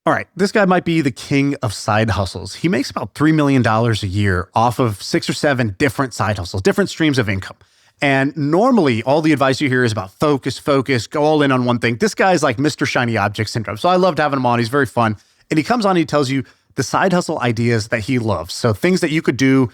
All right, this guy might be the king of side hustles. He makes about $3 million a year off of 6 or 7 different side hustles, different streams of income. And normally, all the advice you hear is about focus, go all in on one thing. This guy's like Mr. Shiny Object Syndrome. So I loved having him on. He's very fun. And he comes on and he tells you the side hustle ideas that he loves. So things that you could do,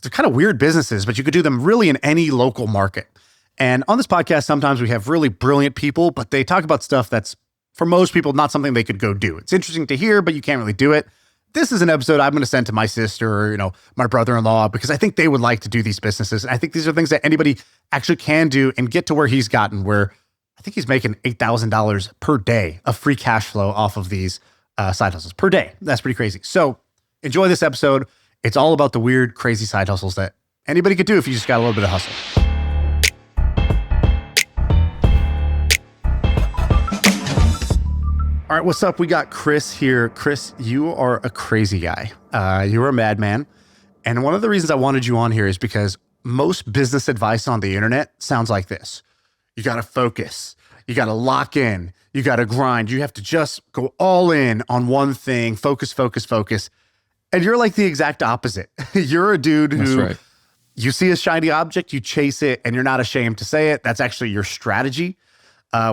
they're kind of weird businesses, but you could do them really in any local market. And on this podcast, sometimes we have really brilliant people, but they talk about stuff that's, for most people, not something they could go do. It's interesting to hear, but you can't really do it. This is an episode I'm going to send to my sister or, my brother-in-law, because I think they would like to do these businesses. And I think these are things that anybody actually can do and get to where he's gotten, where I think he's making $8,000 per day of free cash flow off of these side hustles per day. That's pretty crazy. So enjoy this episode. It's all about the weird, crazy side hustles that anybody could do if you just got a little bit of hustle. All right, what's up? We got Chris here. Chris, you are a crazy guy. You're a madman. And one of the reasons I wanted you on here is because most business advice on the internet sounds like this. You got to focus. You got to lock in. You got to grind. You have to just go all in on one thing. Focus. And you're like the exact opposite. You're a dude who you see a shiny object, you chase it, and you're not ashamed to say it. That's actually your strategy.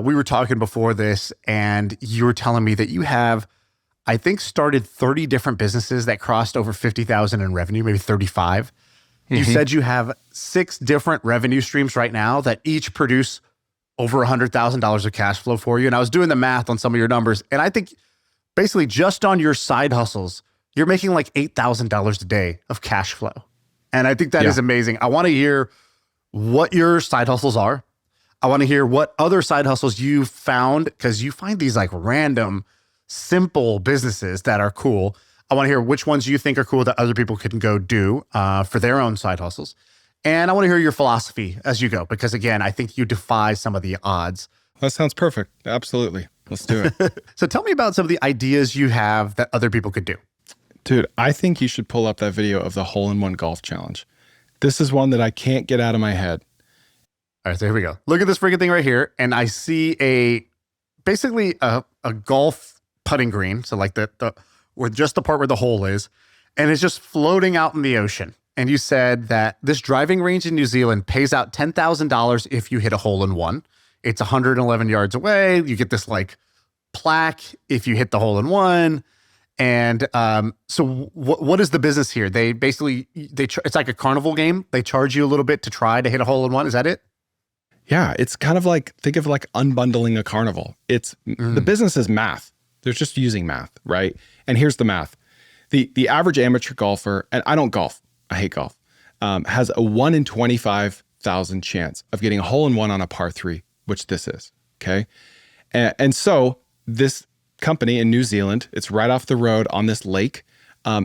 We were talking before this, and you were telling me that you have, I think, started 30 different businesses that crossed over 50,000 in revenue, maybe 35. You said you have 6 different revenue streams right now that each produce over $100,000 of cash flow for you. And I was doing the math on some of your numbers, and I think basically just on your side hustles, you're making like $8,000 a day of cash flow. And I think that is amazing. I want to hear what your side hustles are. I want to hear what other side hustles you found, because you find these like random, simple businesses that are cool. I want to hear which ones you think are cool that other people can go do for their own side hustles. And I want to hear your philosophy as you go, because again, I think you defy some of the odds. That sounds perfect. Absolutely. Let's do it. So tell me about some of the ideas you have that other people could do. Dude, I think you should pull up that video of the hole-in-one golf challenge. This is one that I can't get out of my head. All right, so here we go. Look at this freaking thing right here. And I see basically a golf putting green. So like with just the part where the hole is, and it's just floating out in the ocean. And you said that this driving range in New Zealand pays out $10,000 if you hit a hole in one. It's 111 yards away. You get this like plaque if you hit the hole in one. And so what is the business here? They basically, it's like a carnival game. They charge you a little bit to try to hit a hole in one. Is that it? Yeah, it's kind of like, think of like unbundling a carnival. It's the business is math. They're just using math, right? And here's the math. The average amateur golfer, and I don't golf, I hate golf, has a 1 in 25,000 chance of getting a hole in one on a par 3, which this is, okay? And so this company in New Zealand, it's right off the road on this lake.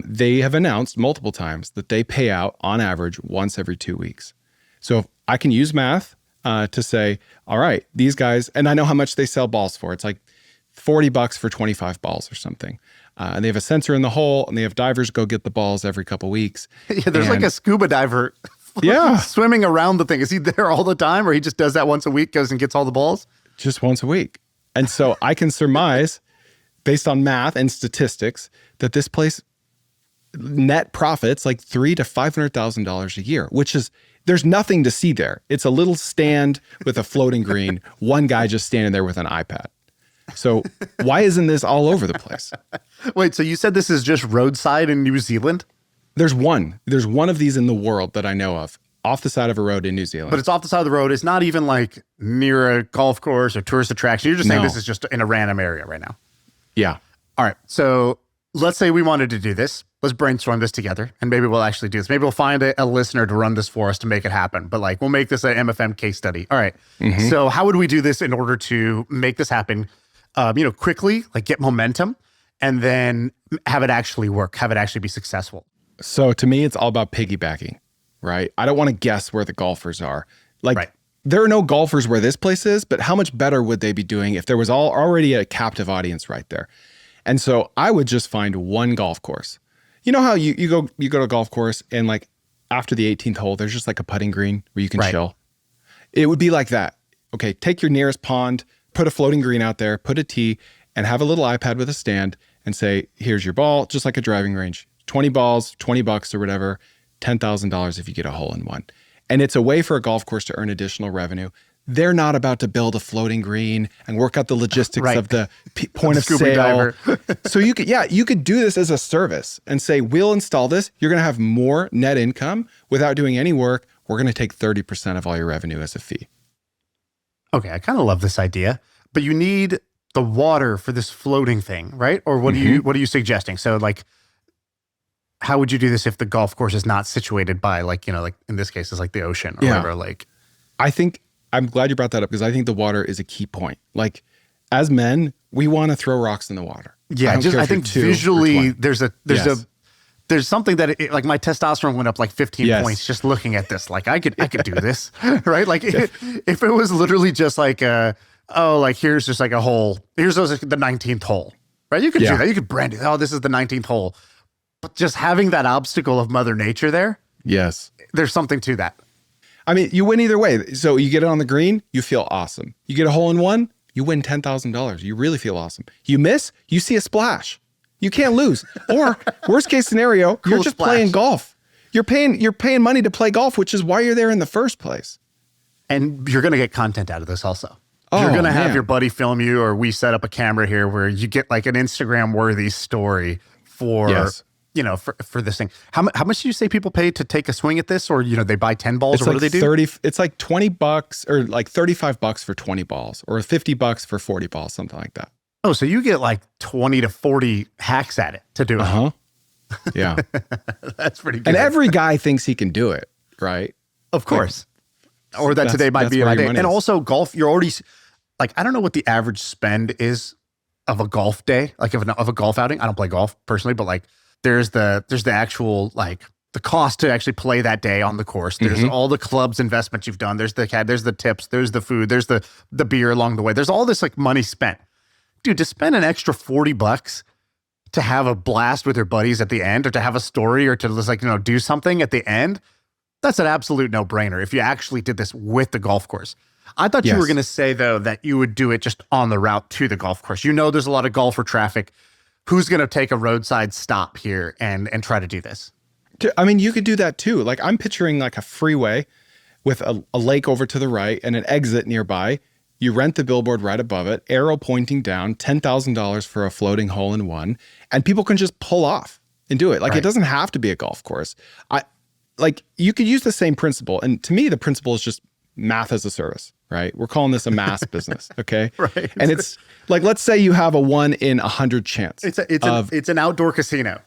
They have announced multiple times that they pay out on average once every 2 weeks. So if I can use math to say, all right, these guys, and I know how much they sell balls for. It's like $40 for 25 balls or something. And they have a sensor in the hole, and they have divers go get the balls every couple weeks. Yeah, there's like a scuba diver swimming around the thing. Is he there all the time, or he just does that once a week, goes and gets all the balls? Just once a week. And so I can surmise, based on math and statistics, that this place net profits like $300,000 to $500,000 a year, which is, there's nothing to see there. It's a little stand with a floating green, one guy just standing there with an iPad. So why isn't this all over the place? Wait, so you said this is just roadside in New Zealand? There's one of these in the world that I know of, off the side of a road in New Zealand. But it's off the side of the road. It's not even like near a golf course or tourist attraction. You're just saying this is just in a random area right now. Yeah. All right. So let's say we wanted to do this. Let's brainstorm this together, and maybe we'll actually do this. Maybe we'll find a listener to run this for us to make it happen. But like, we'll make this an MFM case study. All right. So how would we do this in order to make this happen, quickly, like get momentum, and then have it actually work, have it actually be successful? So to me, it's all about piggybacking, right? I don't want to guess where the golfers are. There are no golfers where this place is, but how much better would they be doing if there was already a captive audience right there? And so I would just find one golf course. You know how you go to a golf course and like after the 18th hole, there's just like a putting green where you can chill. It would be like that. Okay, take your nearest pond, put a floating green out there, put a tee, and have a little iPad with a stand, and say, here's your ball, just like a driving range, 20 balls, $20 or whatever, $10,000 if you get a hole in one. And it's a way for a golf course to earn additional revenue. They're not about to build a floating green and work out the logistics of the point of sale. So you could do this as a service and say, we'll install this. You're going to have more net income without doing any work. We're going to take 30% of all your revenue as a fee. Okay, I kind of love this idea, but you need the water for this floating thing, right? Or what are you suggesting? So like, how would you do this if the golf course is not situated by like in this case, it's like the ocean or whatever, like? I'm glad you brought that up because I think the water is a key point. Like as men, we want to throw rocks in the water. Yeah, I think visually there's something that like my testosterone went up like 15 points just looking at this. Like I could do this, right? Like if it was literally just like here's just like a hole. Here's the 19th hole, right? You could do that. You could brand it. Oh, this is the 19th hole. But just having that obstacle of Mother Nature there. Yes. There's something to that. I mean, you win either way. So you get it on the green, you feel awesome. You get a hole in one, you win $10,000. You really feel awesome. You miss, you see a splash. You can't lose. Or worst case scenario, you're just playing golf. You're paying money to play golf, which is why you're there in the first place. And you're going to get content out of this also. You're going to have your buddy film you, or we set up a camera here where you get like an Instagram worthy story for for this thing. How much do you say people pay to take a swing at this? Or, they buy 10 balls or what do they do? It's like $20 or like $35 for 20 balls or $50 for 40 balls, something like that. Oh, so you get like 20 to 40 hacks at it to do it. Yeah. That's pretty good. And every guy thinks he can do it, right? Of course. Or that today might be a day. And also golf, you're already like, I don't know what the average spend is of a golf day, like of a golf outing. I don't play golf personally, but like there's the actual like the cost to actually play that day on the course. There's all the clubs investments you've done. There's the tips, there's the food, there's the beer along the way. There's all this like money spent. Dude, to spend an extra $40 to have a blast with your buddies at the end, or to have a story, or to just like, do something at the end, that's an absolute no-brainer if you actually did this with the golf course. I thought you were going to say, though, that you would do it just on the route to the golf course. There's a lot of golfer traffic. Who's going to take a roadside stop here and try to do this? I mean, you could do that too. Like I'm picturing like a freeway with a lake over to the right and an exit nearby. You rent the billboard right above it, arrow pointing down, $10,000 for a floating hole in one, and people can just pull off and do it. Like It doesn't have to be a golf course. You could use the same principle. And to me, the principle is just math as a service, right? We're calling this a mass business, okay? Right. And it's like, let's say you have a 1 in 100 chance. It's an outdoor casino.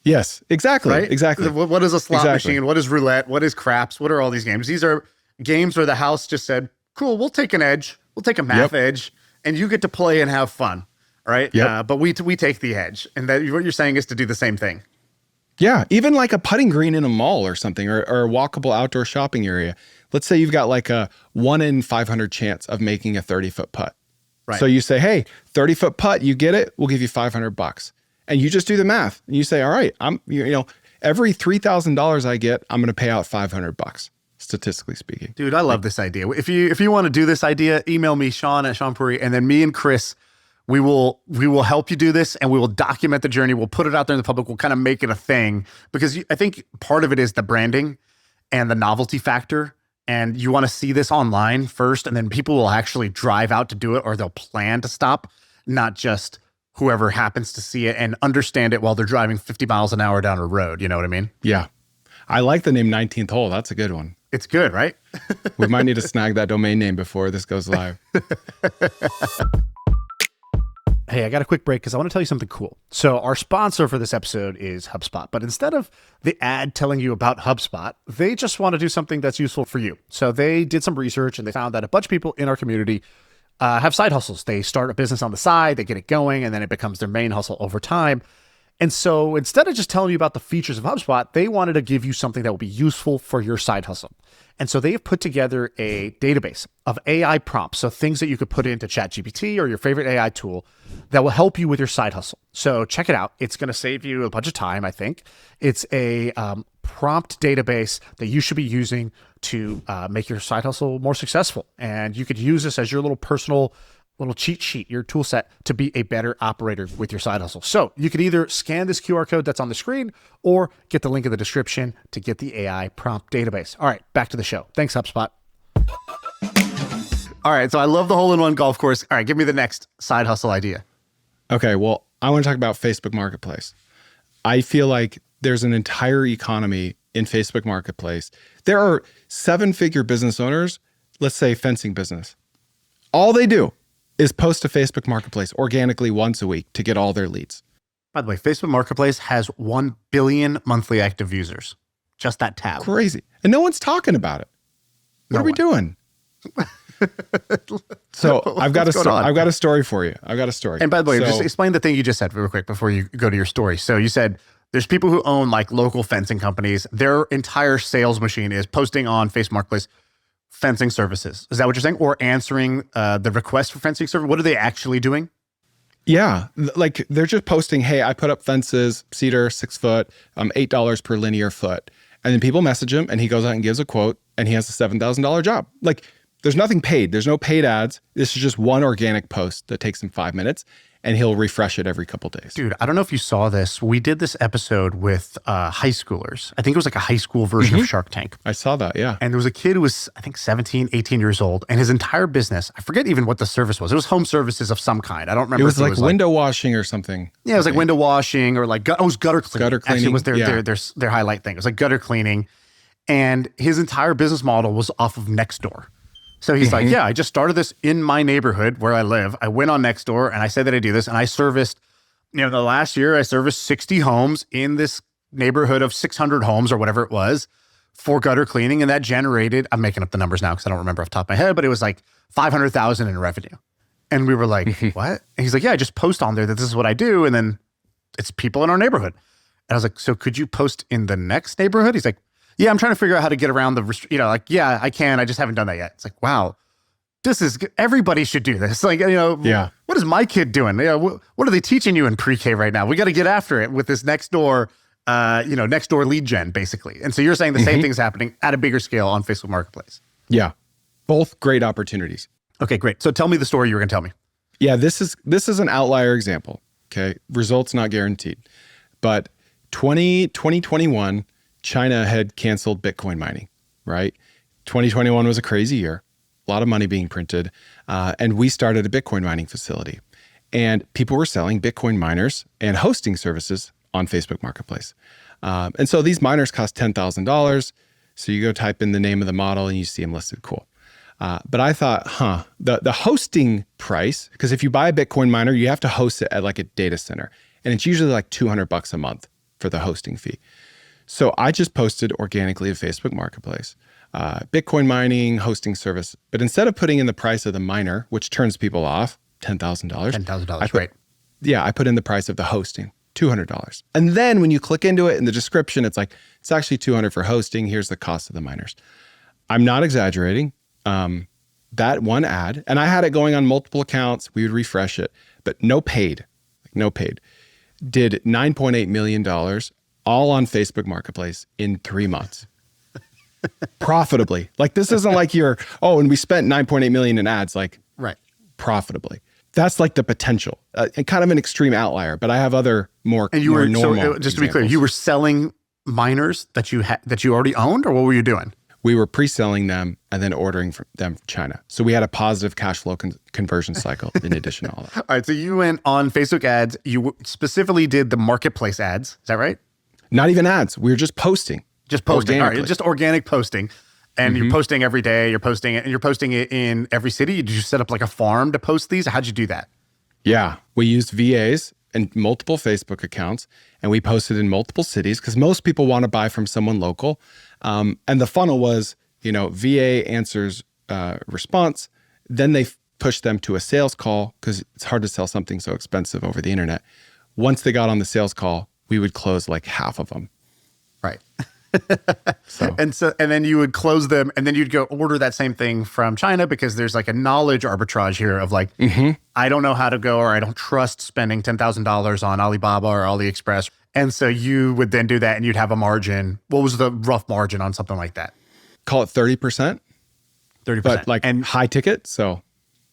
Yes, exactly. Right? Exactly. What is a slot machine? What is roulette? What is craps? What are all these games? These are games where the house just said, cool, we'll take an edge. We'll take a math edge, and you get to play and have fun, right? Yep. But we take the edge. And that what you're saying is to do the same thing. Yeah, even like a putting green in a mall or something, or a walkable outdoor shopping area. Let's say you've got like a 1 in 500 chance of making a 30-foot putt. Right. So you say, hey, 30-foot putt, you get it, we'll give you $500. And you just do the math. And you say, all right, every $3,000 I get, I'm going to pay out $500. Statistically speaking. Dude, I love this idea. If you want to do this idea, email me, Shaan at Shaan, and then me and Chris, we will help you do this, and we will document the journey. We'll put it out there in the public. We'll kind of make it a thing, because I think part of it is the branding and the novelty factor. And you want to see this online first, and then people will actually drive out to do it, or they'll plan to stop, not just whoever happens to see it and understand it while they're driving 50 miles an hour down a road. You know what I mean? Yeah. I like the name 19th hole. That's a good one. It's good, right? We might need to snag that domain name before this goes live. Hey, I got a quick break because I want to tell you something cool. So our sponsor for this episode is HubSpot. But instead of the ad telling you about HubSpot, they just want to do something that's useful for you. So they did some research, and they found that a bunch of people in our community have side hustles. They start a business on the side, they get it going, and then it becomes their main hustle over time. And so instead of just telling you about the features of HubSpot, they wanted to give you something that will be useful for your side hustle. And so they have put together a database of AI prompts, so things that you could put into ChatGPT or your favorite AI tool that will help you with your side hustle. So check it out. It's going to save you a bunch of time, I think. It's a prompt database that you should be using to make your side hustle more successful. And you could use this as your little personal little cheat sheet, your tool set to be a better operator with your side hustle. So you could either scan this QR code that's on the screen or get the link in the description to get the AI prompt database. All right, back to the show. Thanks, HubSpot. All right, so I love the hole-in-one golf course. All right, give me the next side hustle idea. Okay, well, I want to talk about Facebook Marketplace. I feel like there's an entire economy in Facebook Marketplace. There are 7-figure business owners, let's say fencing business. All they do is post to Facebook Marketplace organically once a week to get all their leads. By the way, Facebook Marketplace has 1 billion monthly active users. Just that tab. Crazy. And no one's talking about it. What are we doing? So I've got a story for you. I've got a story. And by the way, just explain the thing you just said real quick before you go to your story. So you said there's people who own like local fencing companies. Their entire sales machine is posting on Facebook Marketplace fencing services. Is that what you're saying? Or answering the request for fencing service? What are they actually doing? Yeah, like they're just posting, hey, I put up fences, cedar, 6 foot, $8 per linear foot. And then people message him and he goes out and gives a quote and he has a $7,000 job. Like there's nothing paid. There's no paid ads. This is just one organic post that takes him 5 minutes and he'll refresh it every couple days. Dude, I don't know if you saw this. We did this episode with high schoolers. I think it was like a high school version of Shark Tank. I saw that, yeah. And there was a kid who was, I think, 17, 18 years old. And his entire business, I forget even what the service was. It was home services of some kind. I don't remember. It was like window washing or something. Yeah, it was like window washing or like, it was gutter cleaning. Gutter cleaning. Actually, was their highlight thing. It was like gutter cleaning. And his entire business model was off of Nextdoor. So he's like, yeah, I just started this in my neighborhood where I live. I went on Nextdoor and I said that I do this. And I serviced, the last year I serviced 60 homes in this neighborhood of 600 homes or whatever it was for gutter cleaning. And that generated, I'm making up the numbers now because I don't remember off the top of my head, but it was like 500,000 in revenue. And we were like, what? And he's like, yeah, I just post on there that this is what I do. And then it's people in our neighborhood. And I was like, so could you post in the next neighborhood? He's like, yeah, I'm trying to figure out how to get around yeah, I can. I just haven't done that yet. It's like, wow, everybody should do this. Like, yeah. What is my kid doing? What are they teaching you in pre-K right now? We got to get after it with this Nextdoor lead gen, basically. And so you're saying the same thing's happening at a bigger scale on Facebook Marketplace. Yeah, both great opportunities. Okay, great. So tell me the story you were going to tell me. Yeah, this is an outlier example. Okay, results not guaranteed. But 2021, China had canceled Bitcoin mining, right? 2021 was a crazy year, a lot of money being printed, and we started a Bitcoin mining facility. And people were selling Bitcoin miners and hosting services on Facebook Marketplace. And so these miners cost $10,000. So you go type in the name of the model and you see them listed, cool. But I thought, the hosting price, because if you buy a Bitcoin miner, you have to host it at like a data center. And it's usually like $200 a month for the hosting fee. So I just posted organically to Facebook Marketplace, Bitcoin mining, hosting service. But instead of putting in the price of the miner, which turns people off, $10,000. $10,000, right. Yeah, I put in the price of the hosting, $200. And then when you click into it in the description, it's like, it's actually $200 for hosting. Here's the cost of the miners. I'm not exaggerating. That one ad, and I had it going on multiple accounts. We would refresh it, but no paid, did $9.8 million all on Facebook Marketplace in 3 months. Profitably. Like this isn't like and we spent 9.8 million in ads, like right. Profitably. That's like the potential, and kind of an extreme outlier, but I have other more normal so just to be clear, you were selling miners that you already owned, or what were you doing? We were pre-selling them and then ordering them from China. So we had a positive cash flow conversion cycle in addition to all that. All right. So you went on Facebook ads. You specifically did the marketplace ads. Is that right? Not even ads. We were just posting. Just posting. All right. Just organic posting. And you're posting every day. You're posting it. And you're posting it in every city. Did you set up like a farm to post these? How'd you do that? Yeah. We used VAs and multiple Facebook accounts. And we posted in multiple cities because most people want to buy from someone local. And the funnel was, VA answers response. Then they push them to a sales call because it's hard to sell something so expensive over the internet. Once they got on the sales call, we would close like half of them. Right. And then you would close them and then you'd go order that same thing from China because there's like a knowledge arbitrage here of like, I don't know how to go, or I don't trust spending $10,000 on Alibaba or AliExpress. And so you would then do that and you'd have a margin. What was the rough margin on something like that? Call it 30%. 30%. But high ticket. So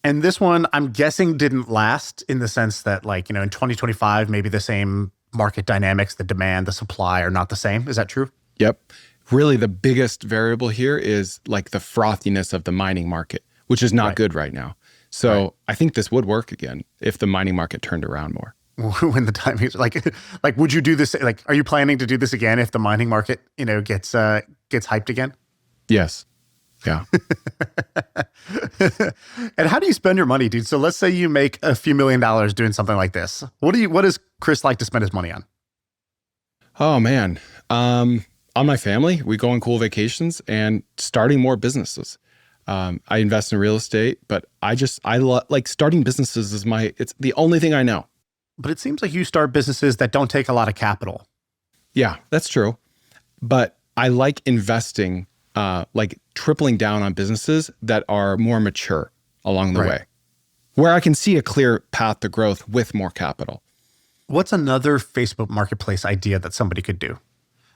And this one, I'm guessing, didn't last in the sense that, like, in 2025, maybe the same market dynamics, the demand, the supply are not the same. Is that true? Yep. Really, the biggest variable here is like the frothiness of the mining market, which is not good right now. So I think this would work again if the mining market turned around more. When the timing is like, would you do this? Like, are you planning to do this again if the mining market, gets hyped again? Yes. Yeah. And how do you spend your money, dude? So let's say you make a few $1,000,000 doing something like this. What does Chris like to spend his money on? Oh man. On my family, we go on cool vacations and starting more businesses. I invest in real estate, but like starting businesses it's the only thing I know. But it seems like you start businesses that don't take a lot of capital. Yeah, that's true. But I like investing, like tripling down on businesses that are more mature along the way, where I can see a clear path to growth with more capital. What's another Facebook marketplace idea that somebody could do?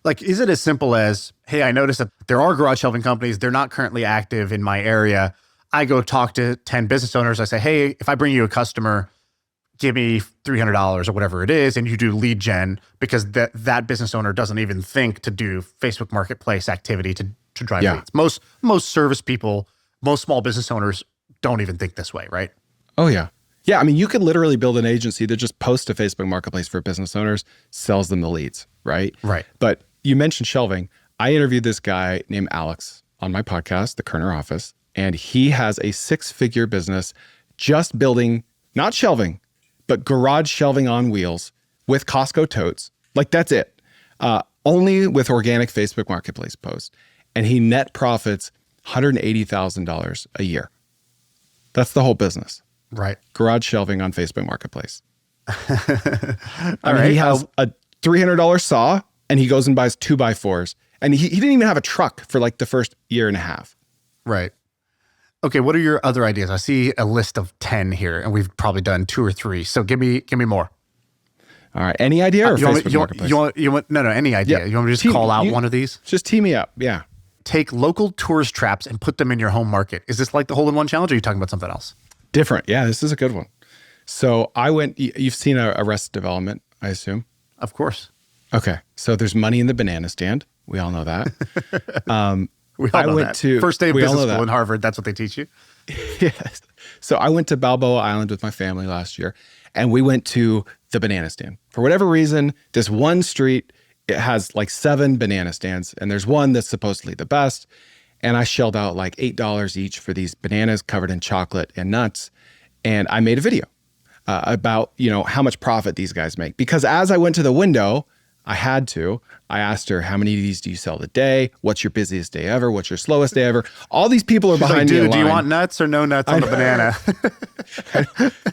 Like, is it as simple as, hey, I noticed that there are garage shelving companies. They're not currently active in my area. I go talk to 10 business owners. I say, hey, if I bring you a customer, give me $300 or whatever it is, and you do lead gen because that business owner doesn't even think to do Facebook marketplace activity to drive leads. Most service people, most small business owners don't even think this way, right? Oh yeah. Yeah, I mean, you could literally build an agency that just posts to Facebook marketplace for business owners, sells them the leads, right? Right. But you mentioned shelving. I interviewed this guy named Alex on my podcast, The Kerner Office, and he has a 6-figure business just building, not shelving, but garage shelving on wheels with Costco totes. Like, that's it. Only with organic Facebook marketplace posts. And he net profits $180,000 a year. That's the whole business. Right. Garage shelving on Facebook marketplace. Right. He has a $300 saw and he goes and buys 2x4s. And he didn't even have a truck for like the first year and a half. Right. Okay, what are your other ideas? I see a list of 10 here, and we've probably done 2 or 3. So give me more. All right. Any idea or Facebook marketplace? No, any idea. You want me to just call out one of these? Just tee me up. Yeah. Take local tourist traps and put them in your home market. Is this like the hole-in-one challenge, or are you talking about something else? Different. Yeah, this is a good one. So you've seen Arrested Development, I assume? Of course. Okay. So there's money in the banana stand. We all know that. We all know that. First day of business school in Harvard, that's what they teach you. Yes. So I went to Balboa Island with my family last year, and we went to the banana stand. For whatever reason, this one street, it has like 7 banana stands, and there's one that's supposedly the best. And I shelled out like $8 each for these bananas covered in chocolate and nuts. And I made a video about, how much profit these guys make. Because as I went to the window, I asked her, how many of these do you sell a day? What's your busiest day ever? What's your slowest day ever? All these people are behind me in line. Do you want nuts or no nuts on the banana?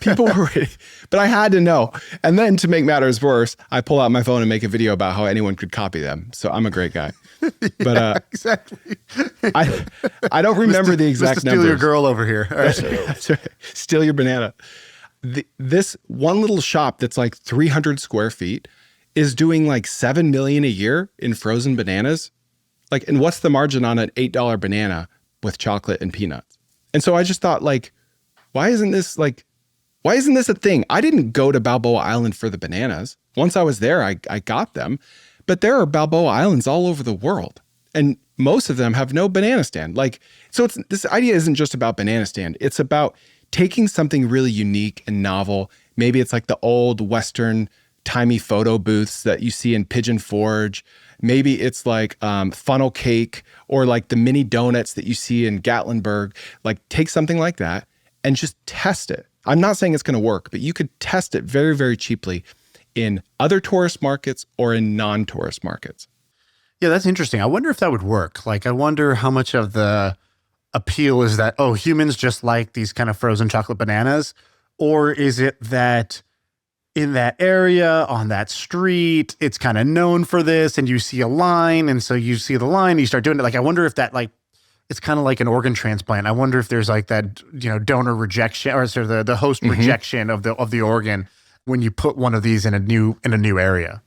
People were ready, but I had to know. And then to make matters worse, I pull out my phone and make a video about how anyone could copy them. So I'm a great guy. But exactly. I don't remember the exact numbers. Steal your girl over here. All right. That's right. Steal your banana. This one little shop that's like 300 square feet is doing like $7 million a year in frozen bananas. Like, and what's the margin on an $8 banana with chocolate and peanuts? And so I just thought, like, why isn't this a thing? I didn't go to Balboa Island for the bananas. Once I was there, I got them. But there are Balboa Islands all over the world, and most of them have no banana stand. Like, so this idea isn't just about banana stand. It's about taking something really unique and novel. Maybe it's like the old Western timey photo booths that you see in Pigeon Forge. Maybe it's like funnel cake or like the mini donuts that you see in Gatlinburg. Like, take something like that and just test it. I'm not saying it's going to work, but you could test it very, very cheaply in other tourist markets or in non-tourist markets. Yeah, that's interesting. I wonder if that would work. Like, I wonder how much of the appeal is that, oh, humans just like these kind of frozen chocolate bananas? Or is it that in that area, on that street, it's kind of known for this, and you see a line, and so you see the line, and you start doing it. Like, I wonder if that, like, it's kind of like an organ transplant. I wonder if there's like that, donor rejection, or sort of the host rejection of the organ when you put one of these in a new area.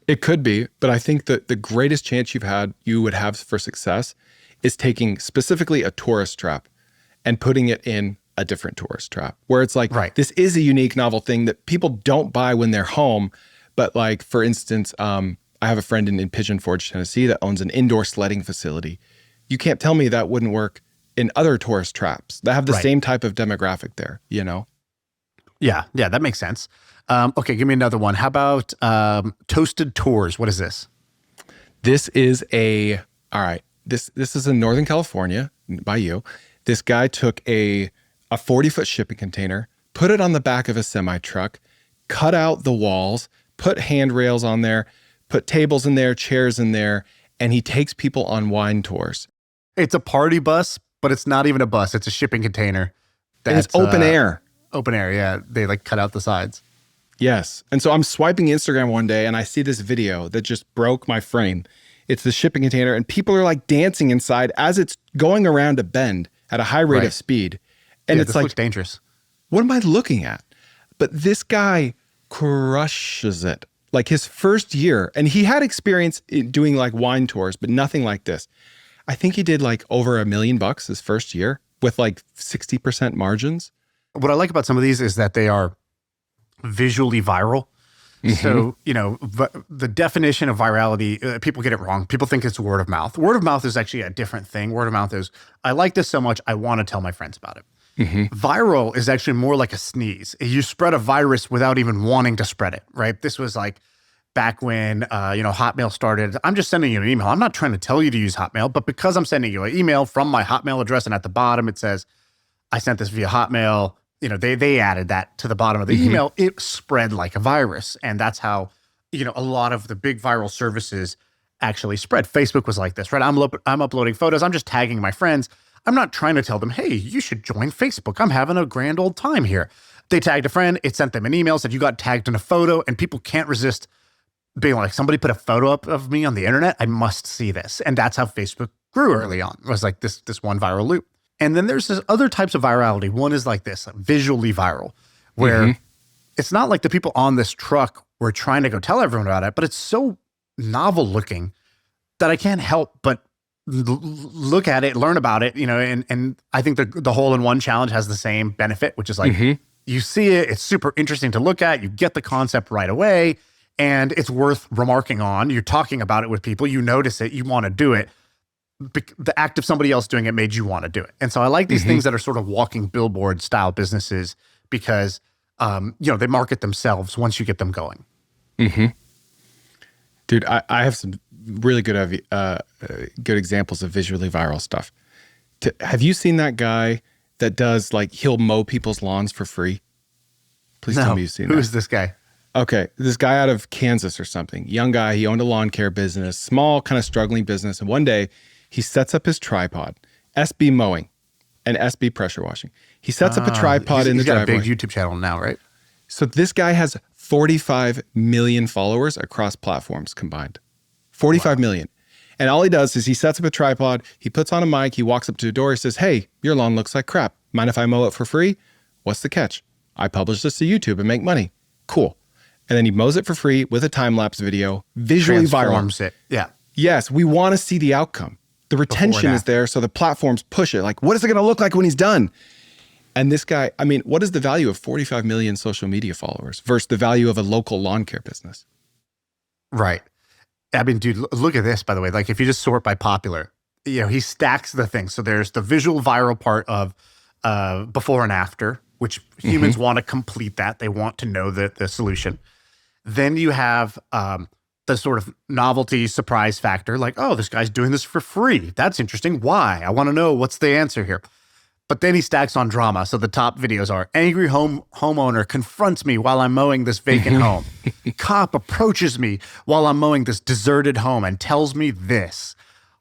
It could be, but I think that the greatest chance you would have for success is taking specifically a tourist trap and putting it in a different tourist trap where it's like, Right. this is a unique novel thing that people don't buy when they're home. But like, for instance, I have a friend in Pigeon Forge, Tennessee that owns an indoor sledding facility. You can't tell me that wouldn't work in other tourist traps that have the Right. same type of demographic there, you know? Yeah, that makes sense. Okay, give me another one. How about Toasted Tours? What is this? This is all right, this is in Northern California by you. This guy took a 40-foot shipping container, put it on the back of a semi-truck, cut out the walls, put handrails on there, put tables in there, chairs in there, and he takes people on wine tours. It's a party bus, but it's not even a bus. It's a shipping container. And it's open air. Open air, yeah. They like cut out the sides. Yes. And so I'm swiping Instagram one day and I see this video that just broke my frame. It's the shipping container and people are like dancing inside as it's going around a bend at a high rate Right. of speed. And it's this like, looks dangerous. what am I looking at? But this guy crushes it. Like his first year, and he had experience in doing like wine tours, but nothing like this. I think he did like over $1 million his first year with like 60% margins. What I like about some of these is that they are visually viral. So, the definition of virality, people get it wrong. People think it's word of mouth. Word of mouth is actually a different thing. Word of mouth is, I like this so much, I want to tell my friends about it. Viral is actually more like a sneeze. You spread a virus without even wanting to spread it, right? This was like back when, Hotmail started. I'm just sending you an email. I'm not trying to tell you to use Hotmail, but because I'm sending you an email from my Hotmail address and at the bottom it says, I sent this via Hotmail. They added that to the bottom of the email. It spread like a virus. And that's how, a lot of the big viral services actually spread. Facebook was like this, right? I'm uploading photos. I'm just tagging my friends. I'm not trying to tell them, hey, you should join Facebook. I'm having a grand old time here. They tagged a friend. It sent them an email, said you got tagged in a photo, and people can't resist being like, somebody put a photo up of me on the internet. I must see this. And that's how Facebook grew early on. It was like this one viral loop. And then there's this other types of virality. One is like this, visually viral, where it's not like the people on this truck were trying to go tell everyone about it, but it's so novel looking that I can't help but look at it, learn about it, and I think the hole-in-one challenge has the same benefit, which is like, you see it, it's super interesting to look at, you get the concept right away, and it's worth remarking on. You're talking about it with people, you notice it, you want to do it. The act of somebody else doing it made you want to do it. And so I like these things that are sort of walking billboard style businesses because, they market themselves once you get them going. Dude, I have some really good examples of visually viral stuff. Have you seen that guy that does like, he'll mow people's lawns for free? Please tell me you've seen that. Who's this guy? Okay, this guy out of Kansas or something, young guy, he owned a lawn care business, small kind of struggling business. And one day he sets up his tripod, SB mowing and SB pressure washing. He sets up a tripod in the driveway. He's got a big YouTube channel now, right? So this guy has 45 million followers across platforms combined. 45 million. And all he does is he sets up a tripod, he puts on a mic, he walks up to a door, he says, hey, your lawn looks like crap. Mind if I mow it for free? What's the catch? I publish this to YouTube and make money. Cool. And then he mows it for free with a time-lapse video, visually Transforms viral. it. Yeah. Yes, we want to see the outcome. The retention is there, so the platforms push it. Like, what is it going to look like when he's done? And this guy, what is the value of 45 million social media followers versus the value of a local lawn care business? Right. Dude, look at this, by the way. Like, if you just sort by popular, he stacks the things. So there's the visual viral part of before and after, which humans want to complete that. They want to know the solution. Then you have the sort of novelty surprise factor, like, oh, this guy's doing this for free. That's interesting. Why? I want to know what's the answer here. But then he stacks on drama. So the top videos are angry homeowner confronts me while I'm mowing this vacant home. Cop approaches me while I'm mowing this deserted home and tells me this.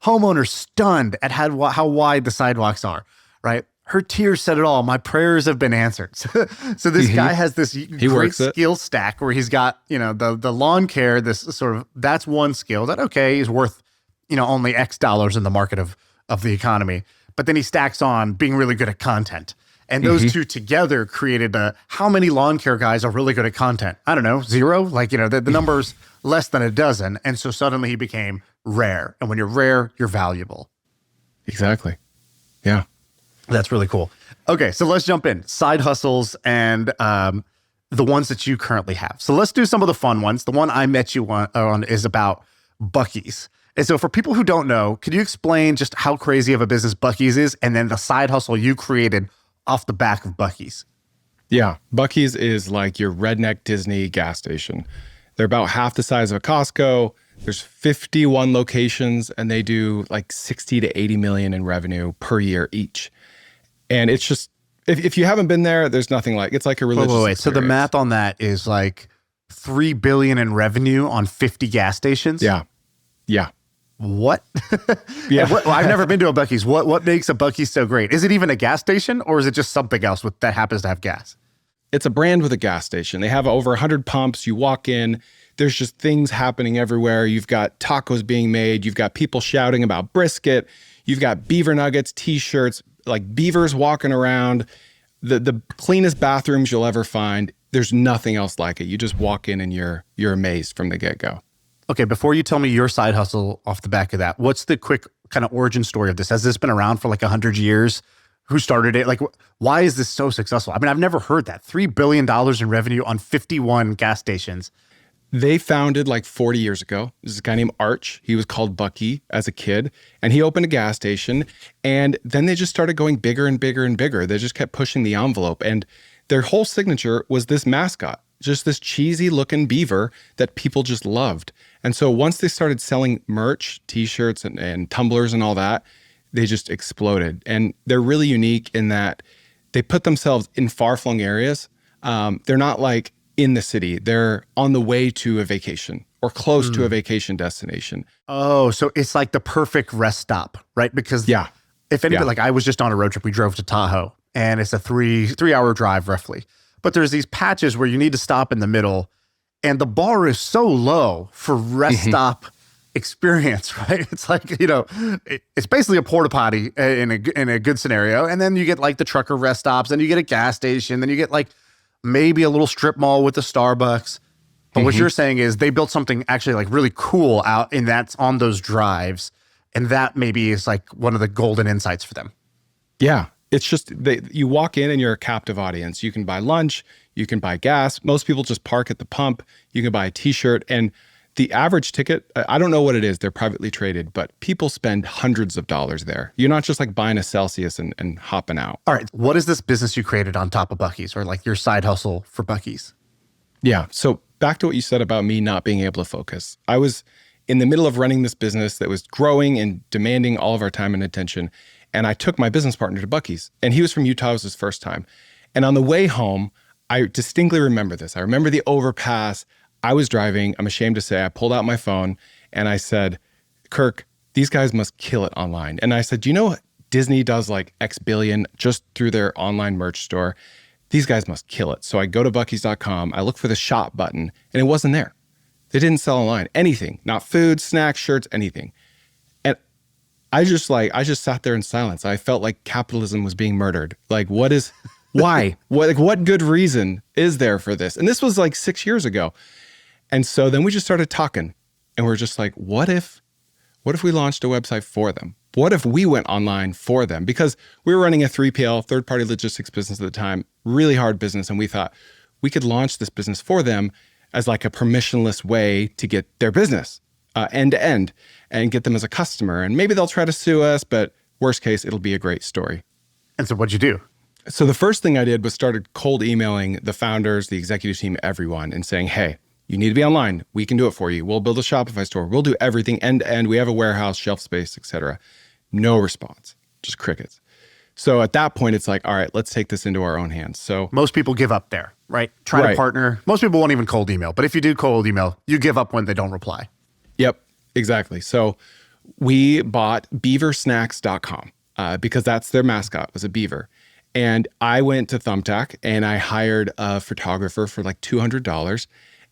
Homeowner stunned at how wide the sidewalks are, right? Her tears said it all. My prayers have been answered. So this guy has this great skill stack where he's got, the lawn care, this sort of, that's one skill that, okay, is worth, only X dollars in the market of the economy. But then he stacks on being really good at content. And those two together created how many lawn care guys are really good at content? I don't know, 0? Like, the number's less than a dozen. And so suddenly he became rare. And when you're rare, you're valuable. Exactly. Yeah. That's really cool. Okay, so let's jump in. Side hustles and the ones that you currently have. So let's do some of the fun ones. The one I met you on is about Buc-ees. And so for people who don't know, could you explain just how crazy of a business Buc-ees is and then the side hustle you created off the back of Buc-ees? Yeah, Buc-ees is like your redneck Disney gas station. They're about half the size of a Costco. There's 51 locations and they do like 60 to 80 million in revenue per year each. And it's just, if you haven't been there, there's nothing like, it's like a religious Wait. So the math on that is like 3 billion in revenue on 50 gas stations? Yeah. What? Yeah. I've never been to a Buc-ees. What makes a Buc-ees so great? Is it even a gas station or is it just something else that happens to have gas? It's a brand with a gas station. They have over 100 pumps. You walk in, there's just things happening everywhere. You've got tacos being made. You've got people shouting about brisket. You've got beaver nuggets, t-shirts, like beavers walking around. The cleanest bathrooms you'll ever find. There's nothing else like it. You just walk in and you're amazed from the get-go. Okay, before you tell me your side hustle off the back of that, what's the quick kind of origin story of this? Has this been around for like 100 years? Who started it? Like, why is this so successful? I mean, I've never heard that. $3 billion in revenue on 51 gas stations. They founded like 40 years ago. There's a guy named Arch. He was called Bucky as a kid, and he opened a gas station. And then they just started going bigger and bigger and bigger. They just kept pushing the envelope. And their whole signature was this mascot, just this cheesy looking beaver that people just loved. And so once they started selling merch, t-shirts and tumblers and all that, they just exploded. And they're really unique in that they put themselves in far-flung areas. They're not like in the city. They're on the way to a vacation or close to a vacation destination. Oh, so it's like the perfect rest stop, right? Because if anybody, like I was just on a road trip, we drove to Tahoe and it's a three-hour drive roughly. But there's these patches where you need to stop in the middle and the bar is so low for rest stop experience, right? It's like, it's basically a porta potty in a good scenario. And then you get like the trucker rest stops, then you get a gas station, then you get like maybe a little strip mall with the Starbucks. But what you're saying is they built something actually like really cool out and that's on those drives. And that maybe is like one of the golden insights for them. Yeah. It's just, you walk in and you're a captive audience. You can buy lunch, you can buy gas. Most people just park at the pump. You can buy a t-shirt and the average ticket, I don't know what it is. They're privately traded, but people spend hundreds of dollars there. You're not just like buying a Celsius and hopping out. All right. What is this business you created on top of Buc-ees or like your side hustle for Buc-ees? Yeah. So back to what you said about me not being able to focus. I was in the middle of running this business that was growing and demanding all of our time and attention. And I took my business partner to Buc-ees and he was from Utah. It was his first time. And on the way home, I distinctly remember this. I remember the overpass. I was driving. I'm ashamed to say I pulled out my phone and I said, Kirk, these guys must kill it online. And I said, do you know Disney does like X billion just through their online merch store? These guys must kill it. So I go to Buc-ees.com. I look for the shop button and it wasn't there. They didn't sell online, anything, not food, snacks, shirts, anything. And I just sat there in silence. I felt like capitalism was being murdered. Like, why? What good reason is there for this? And this was like 6 years ago. And so then we just started talking and we're just like, what if we launched a website for them? What if we went online for them? Because we were running a 3PL, third-party logistics business at the time, really hard business. And we thought we could launch this business for them as like a permissionless way to get their business end to end and get them as a customer. And maybe they'll try to sue us, but worst case, it'll be a great story. And so what'd you do? So the first thing I did was started cold emailing the founders, the executive team, everyone, and saying, hey, you need to be online. We can do it for you. We'll build a Shopify store. We'll do everything end to end. We have a warehouse, shelf space, etc. No response, just crickets. So at that point, it's like, all right, let's take this into our own hands. So most people give up there, right? Try to partner. Most people won't even cold email. But if you do cold email, you give up when they don't reply. Yep, exactly. So we bought beaversnacks.com because that's their mascot, was a beaver. And I went to Thumbtack and I hired a photographer for like $200.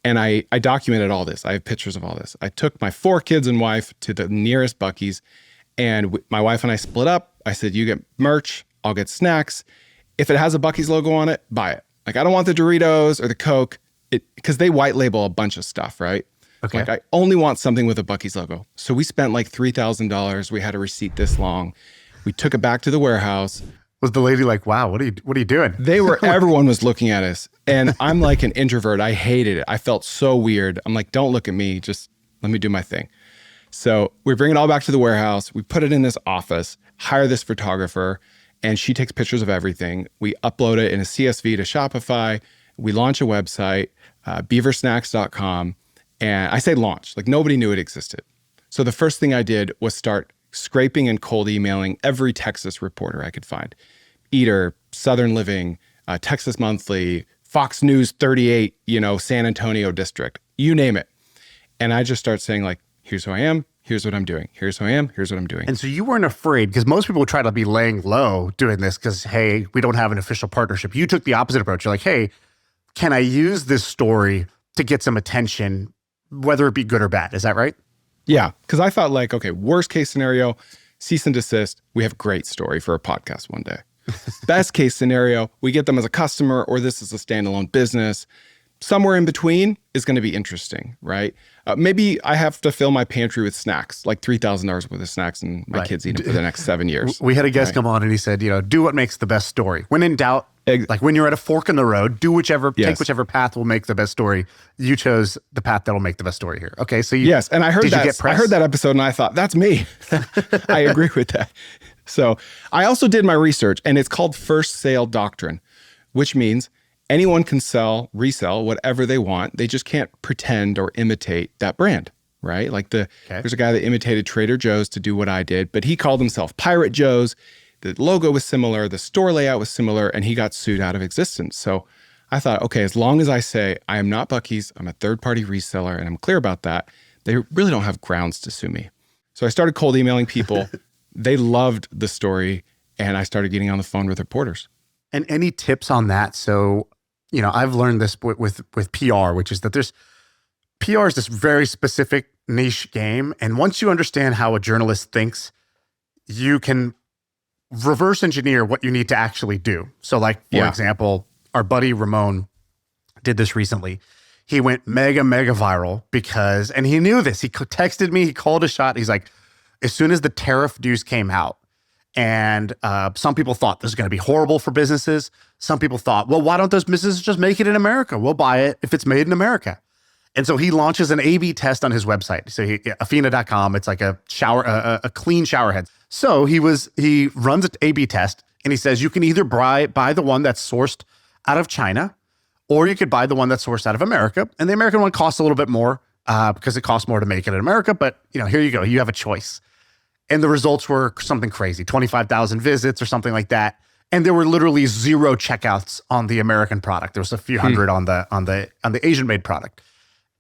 And I documented all this. I have pictures of all this. I took my 4 kids and wife to the nearest Buc-ees and my wife and I split up. I said, you get merch, I'll get snacks. If it has a Buc-ees logo on it, buy it. Like, I don't want the Doritos or the Coke because they white label a bunch of stuff, right? Okay. Like, I only want something with a Buc-ees logo. So we spent like $3,000. We had a receipt this long. We took it back to the warehouse. Was the lady like, wow, what are you doing? Everyone was looking at us. And I'm like an introvert. I hated it. I felt so weird. I'm like, don't look at me. Just let me do my thing. So we bring it all back to the warehouse. We put it in this office, hire this photographer, and she takes pictures of everything. We upload it in a CSV to Shopify. We launch a website, beaversnacks.com. And I say launch, like nobody knew it existed. So the first thing I did was start scraping and cold emailing every Texas reporter I could find. Eater, Southern Living, Texas Monthly, Fox News 38, San Antonio District, you name it. And I just start saying like, here's who I am, here's what I'm doing. Here's who I am, here's what I'm doing. And so you weren't afraid, because most people would try to be laying low doing this because, hey, we don't have an official partnership. You took the opposite approach. You're like, hey, can I use this story to get some attention, whether it be good or bad? Is that right? Yeah, because I thought like, okay, worst case scenario, cease and desist. We have a great story for a podcast one day. Best case scenario, we get them as a customer, or this is a standalone business. Somewhere in between is going to be interesting, right? Maybe I have to fill my pantry with snacks, like $3,000 worth of snacks, and my kids eat them for the next 7 years. We had a guest come on and he said, do what makes the best story. When in doubt, like when you're at a fork in the road, take whichever path will make the best story. You chose the path that'll make the best story here. Okay, so yes, and I heard that episode and I thought, that's me. I agree with that. So I also did my research, and it's called first sale doctrine, which means anyone can resell whatever they want. They just can't pretend or imitate that brand, right? Like there's a guy that imitated Trader Joe's to do what I did, but he called himself Pirate Joe's. The logo was similar, the store layout was similar, and he got sued out of existence. So I thought, okay, as long as I say I am not Buc-ees, I'm a third-party reseller, and I'm clear about that, they really don't have grounds to sue me. So I started cold emailing people. They loved the story, and I started getting on the phone with reporters. And any tips on that? So, I've learned this with PR, which is that PR is this very specific niche game. And once you understand how a journalist thinks, you can reverse engineer what you need to actually do. So like, for example, our buddy Ramon did this recently. He went mega viral and he knew this. He texted me, he called a shot. He's like, as soon as the tariff news came out, and some people thought this is going to be horrible for businesses. Some people thought, well, why don't those businesses just make it in America? We'll buy it if it's made in America. And so he launches an A/B test on his website. So Afina.com, it's like a clean shower head. So he runs an A/B test, and he says you can either buy the one that's sourced out of China, or you could buy the one that's sourced out of America. And the American one costs a little bit more because it costs more to make it in America. But here you go. You have a choice. And the results were something crazy, 25,000 visits or something like that. And there were literally 0 checkouts on the American product. There was a few hundred on the Asian made product.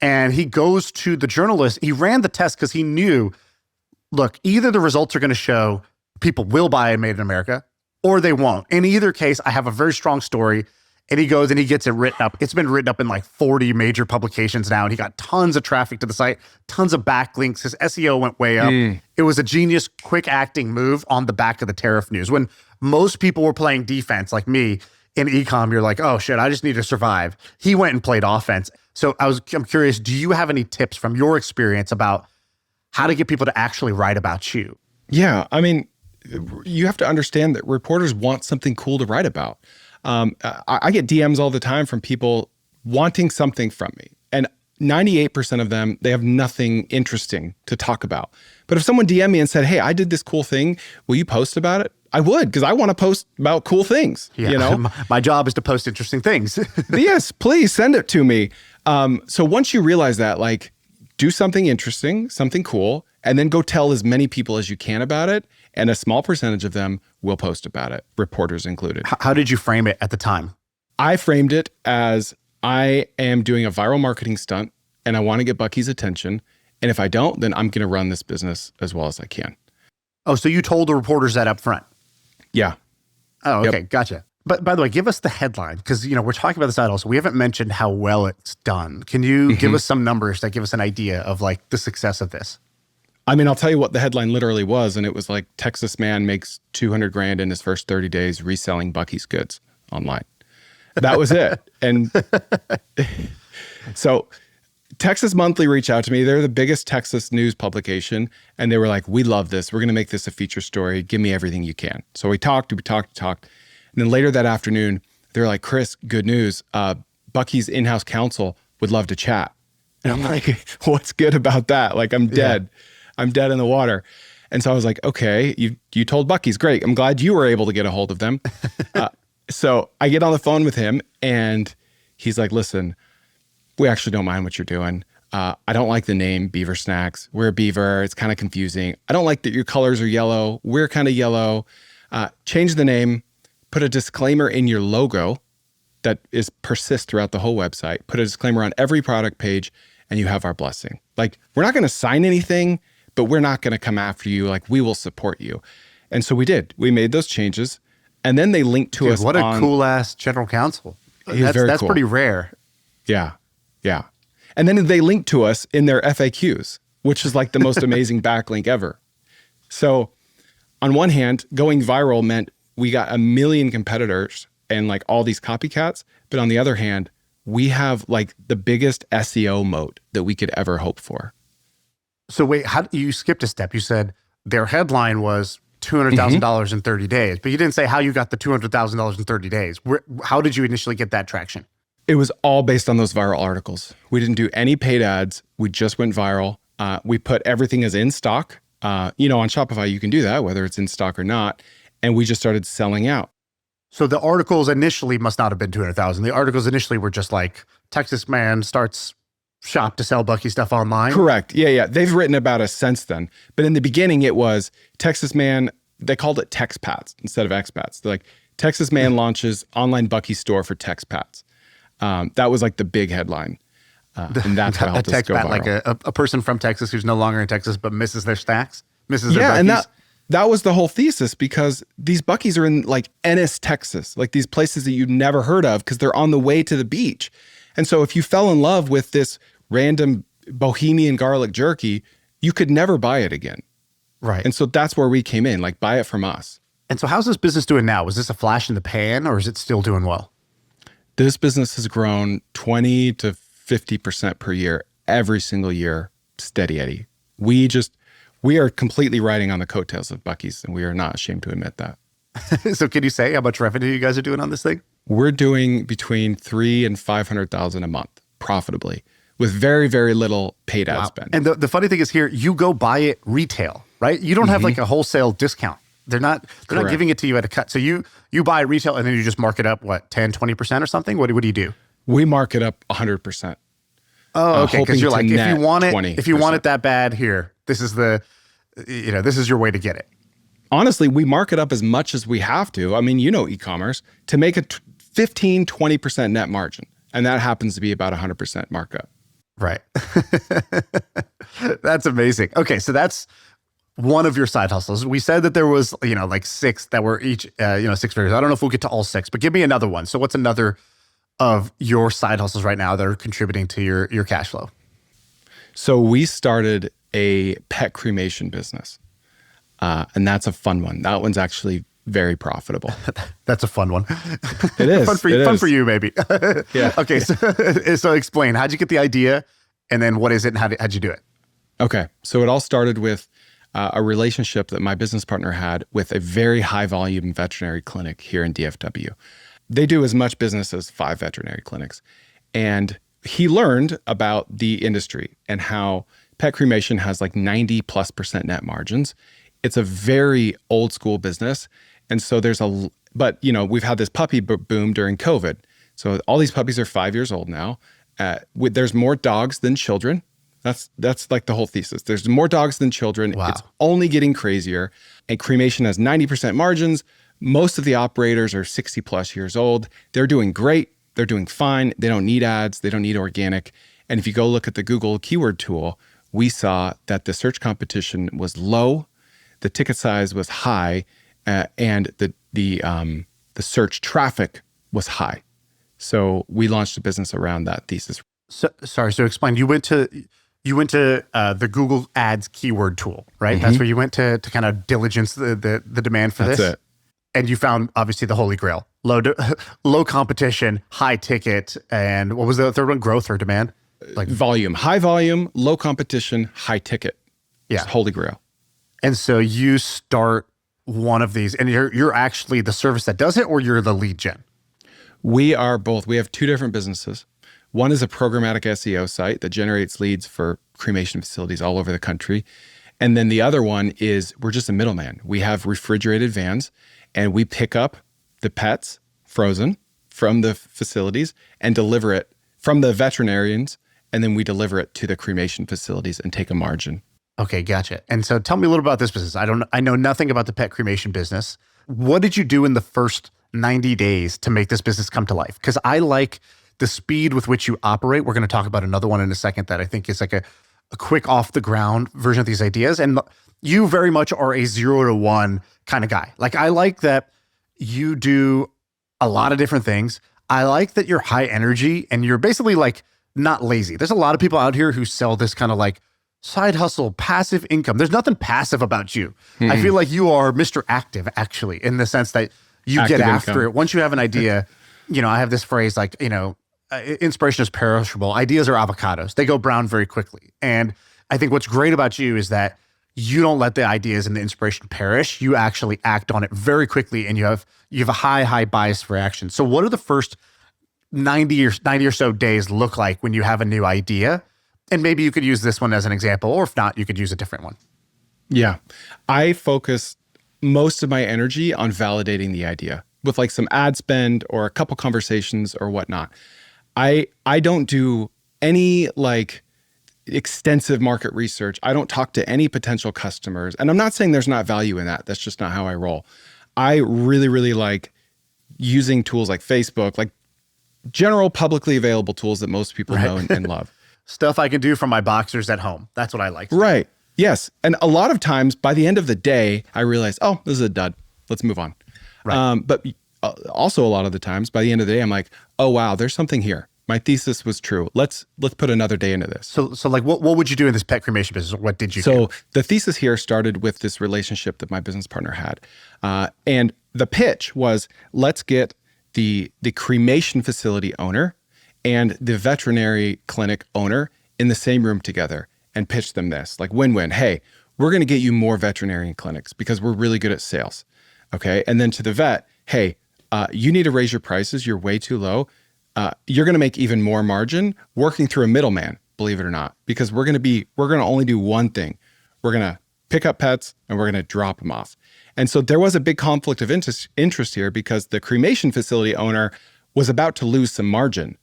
And he goes to the journalist. He ran the test because he knew, look, either the results are going to show people will buy it made in America, or they won't. In either case, I have a very strong story. And he goes and he gets it written up. It's been written up in like 40 major publications now. And he got tons of traffic to the site, tons of backlinks. His SEO went way up. It was a genius, quick acting move on the back of the tariff news. When most people were playing defense, like me in e-com, you're like, oh shit, I just need to survive. He went and played offense. So I'm curious, do you have any tips from your experience about how to get people to actually write about you? Yeah, I mean, you have to understand that reporters want something cool to write about. I get DMs all the time from people wanting something from me. And 98% of them, they have nothing interesting to talk about. But if someone DM me and said, hey, I did this cool thing, will you post about it? I would, because I want to post about cool things. Yeah, my job is to post interesting things. Yes, please send it to me. So once you realize that, like, do something interesting, something cool, and then go tell as many people as you can about it. And a small percentage of them will post about it, reporters included. How did you frame it at the time? I framed it as I am doing a viral marketing stunt and I want to get Buc-ee's attention. And if I don't, then I'm going to run this business as well as I can. Oh, so you told the reporters that up front? Yeah. Oh, okay. Yep. Gotcha. But by the way, give us the headline, because we're talking about this title, so we haven't mentioned how well it's done. Can you give us some numbers that give us an idea of like the success of this? I mean, I'll tell you what the headline literally was, and it was like, Texas man makes $200,000 in his first 30 days reselling Buc-ee's goods online. That was it. And so Texas Monthly reached out to me. They're the biggest Texas news publication. And they were like, we love this. We're going to make this a feature story. Give me everything you can. So we talked. And then later that afternoon, they're like, Chris, good news. Buc-ees in-house counsel would love to chat. And I'm like, what's good about that? Like, I'm dead. Yeah. I'm dead in the water. And so I was like, okay, you told Buc-ees. Great. I'm glad you were able to get a hold of them. So I get on the phone with him and he's like, listen, we actually don't mind what you're doing. I don't like the name Beaver Snacks. We're a beaver. It's kind of confusing. I don't like that your colors are yellow. We're kind of yellow. Change the name, put a disclaimer in your logo that persists throughout the whole website. Put a disclaimer on every product page and you have our blessing. Like, we're not going to sign anything, but we're not going to come after you. Like, we will support you. And so we did. We made those changes. And then they linked to us. What a cool ass general counsel. That's cool. Pretty rare. Yeah. Yeah. And then they linked to us in their FAQs, which is like the most amazing backlink ever. So on one hand, going viral meant we got 1 million competitors and like all these copycats. But on the other hand, we have like the biggest SEO moat that we could ever hope for. So wait, you skipped a step. You said their headline was $200,000 in 30 days, but you didn't say how you got the $200,000 in 30 days. How did you initially get that traction? It was all based on those viral articles. We didn't do any paid ads. We just went viral. We put everything as in stock. On Shopify, you can do that, whether it's in stock or not. And we just started selling out. So the articles initially must not have been 200,000. The articles initially were just like, Texas man starts shop to sell Buc-ee stuff online. Correct. Yeah. They've written about us since then. But in the beginning, it was Texas man. They called it Texpats instead of expats. They're like, Texas man launches online Buc-ee store for Texpats. That was like the big headline. And that's what helped us go viral. Like a person from Texas who's no longer in Texas, but misses their snacks, misses their Buc-ees. And that was the whole thesis, because these Buc-ees are in like Ennis, Texas, like these places that you've never heard of because they're on the way to the beach. And so if you fell in love with this random Bohemian garlic jerky, you could never buy it again. Right. And so that's where we came in, like, buy it from us. And so how's this business doing now? Was this a flash in the pan or is it still doing well? This business has grown 20 to 50% per year, every single year, steady Eddie. We are completely riding on the coattails of Buc-ees, and we are not ashamed to admit that. So can you say how much revenue you guys are doing on this thing? We're doing between $300,000 and $500,000 a month profitably, with very, very little paid ad spend. And the funny thing is here, you go buy it retail, right? You don't have like a wholesale discount. They're not giving it to you at a cut. So you buy it retail and then you just mark it up, what, 10, 20% or something? What do you do? We mark it up 100%. Oh, okay. Because you're like, if you want it that bad, here, this is this is your way to get it. Honestly, we mark it up as much as we have to. I mean, e-commerce, to make a 15, 20% net margin. And that happens to be about 100% markup. Right. That's amazing. Okay. So that's one of your side hustles. We said that there was, like 6 that were each, 6 figures. I don't know if we'll get to all 6, but give me another one. So what's another of your side hustles right now that are contributing to your cash flow? So we started a pet cremation business. And that's a fun one. That one's actually very profitable. That's a fun one. It is. Fun for you, maybe. Yeah. Okay. So explain, how'd you get the idea? And then what is it and how'd you do it? Okay. So it all started with a relationship that my business partner had with a very high volume veterinary clinic here in DFW. They do as much business as 5 veterinary clinics. And he learned about the industry and how pet cremation has like 90+% net margins. It's a very old school business. And so but we've had this puppy boom during COVID. So all these puppies are 5 years old now. There's more dogs than children. That's like the whole thesis. There's more dogs than children. Wow. It's only getting crazier. And cremation has 90% margins. Most of the operators are 60+ years old. They're doing great. They're doing fine. They don't need ads. They don't need organic. And if you go look at the Google keyword tool, we saw that the search competition was low, the ticket size was high, and the search traffic was high. So we launched a business around that thesis. So explain. You went to the Google Ads keyword tool, right? That's where you went to kind of diligence the demand for this. That's it. And you found obviously the holy grail: low competition, high ticket, and what was the third one? Growth or demand? Like volume, high volume, low competition, high ticket. Yeah. It's holy grail. And so you start one of these, and you're actually the service that does it, or you're the lead gen? We are both. We have two different businesses. One is a programmatic SEO site that generates leads for cremation facilities all over the country. And then the other one is we're just a middleman. We have refrigerated vans, and we pick up the pets frozen from the facilities and deliver it from the veterinarians. And then we deliver it to the cremation facilities and take a margin. Okay, gotcha. And so tell me a little about this business. I know nothing about the pet cremation business. What did you do in the first 90 days to make this business come to life? Because I like the speed with which you operate. We're going to talk about another one in a second that I think is like a quick off the ground version of these ideas. And you very much are a 0 to 1 kind of guy. Like, I like that you do a lot of different things. I like that you're high energy and you're basically like not lazy. There's a lot of people out here who sell this kind of like side hustle, passive income. There's nothing passive about you. I feel like you are Mr. Active, actually, in the sense that you Active get after income. it. Once you have an idea, I have this phrase like, inspiration is perishable. Ideas are avocados. They go brown very quickly. And I think what's great about you is that you don't let the ideas and the inspiration perish. You actually act on it very quickly, and you have a high bias for action. So what do the first 90 or so days look like when you have a new idea? And maybe you could use this one as an example, or if not, you could use a different one. Yeah. I focus most of my energy on validating the idea with like some ad spend or a couple conversations or whatnot. I don't do any like extensive market research. I don't talk to any potential customers. And I'm not saying there's not value in that. That's just not how I roll. I really, really like using tools like Facebook, like general publicly available tools that most people know and love. Stuff I can do from my boxers at home. That's what I like. Right. Yes. And a lot of times by the end of the day, I realize, oh, this is a dud. Let's move on. Right. But also a lot of the times by the end of the day, I'm like, oh, wow, there's something here. My thesis was true. Let's put another day into this. So like what would you do in this pet cremation business? What did you do? So the thesis here started with this relationship that my business partner had. And the pitch was, let's get the cremation facility owner and the veterinary clinic owner in the same room together and pitch them this, like win-win. Hey, we're going to get you more veterinarian clinics because we're really good at sales. Okay. And then to the vet, hey, you need to raise your prices. You're way too low. You're going to make even more margin working through a middleman, believe it or not, because we're going to only do one thing. We're going to pick up pets and we're going to drop them off. And so there was a big conflict of interest here because the cremation facility owner was about to lose some margin,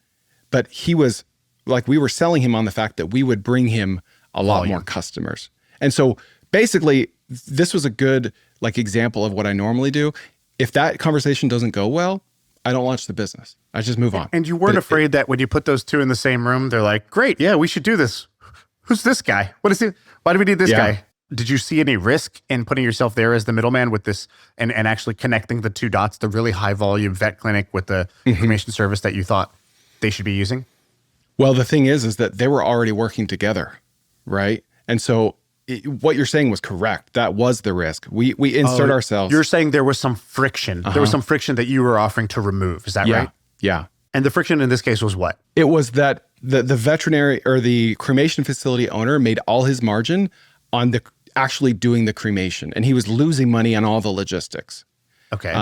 but he was like, we were selling him on the fact that we would bring him a lot more customers. And so basically this was a good like example of what I normally do. If that conversation doesn't go well, I don't launch the business. I just move on. And you weren't afraid that when you put those two in the same room, they're like, great, yeah, we should do this. Who's this guy? What is he? Why do we need this guy? Did you see any risk in putting yourself there as the middleman with this and actually connecting the two dots, the really high volume vet clinic with the cremation service that you thought they should be using? Well, the thing is that they were already working together, right? And so what you're saying was correct. That was the risk. We insert ourselves. You're saying there was some friction. There was some friction that you were offering to remove. Is that right? Yeah. And the friction in this case was what? It was that the veterinary or the cremation facility owner made all his margin on the actually doing the cremation, and he was losing money on all the logistics. Okay.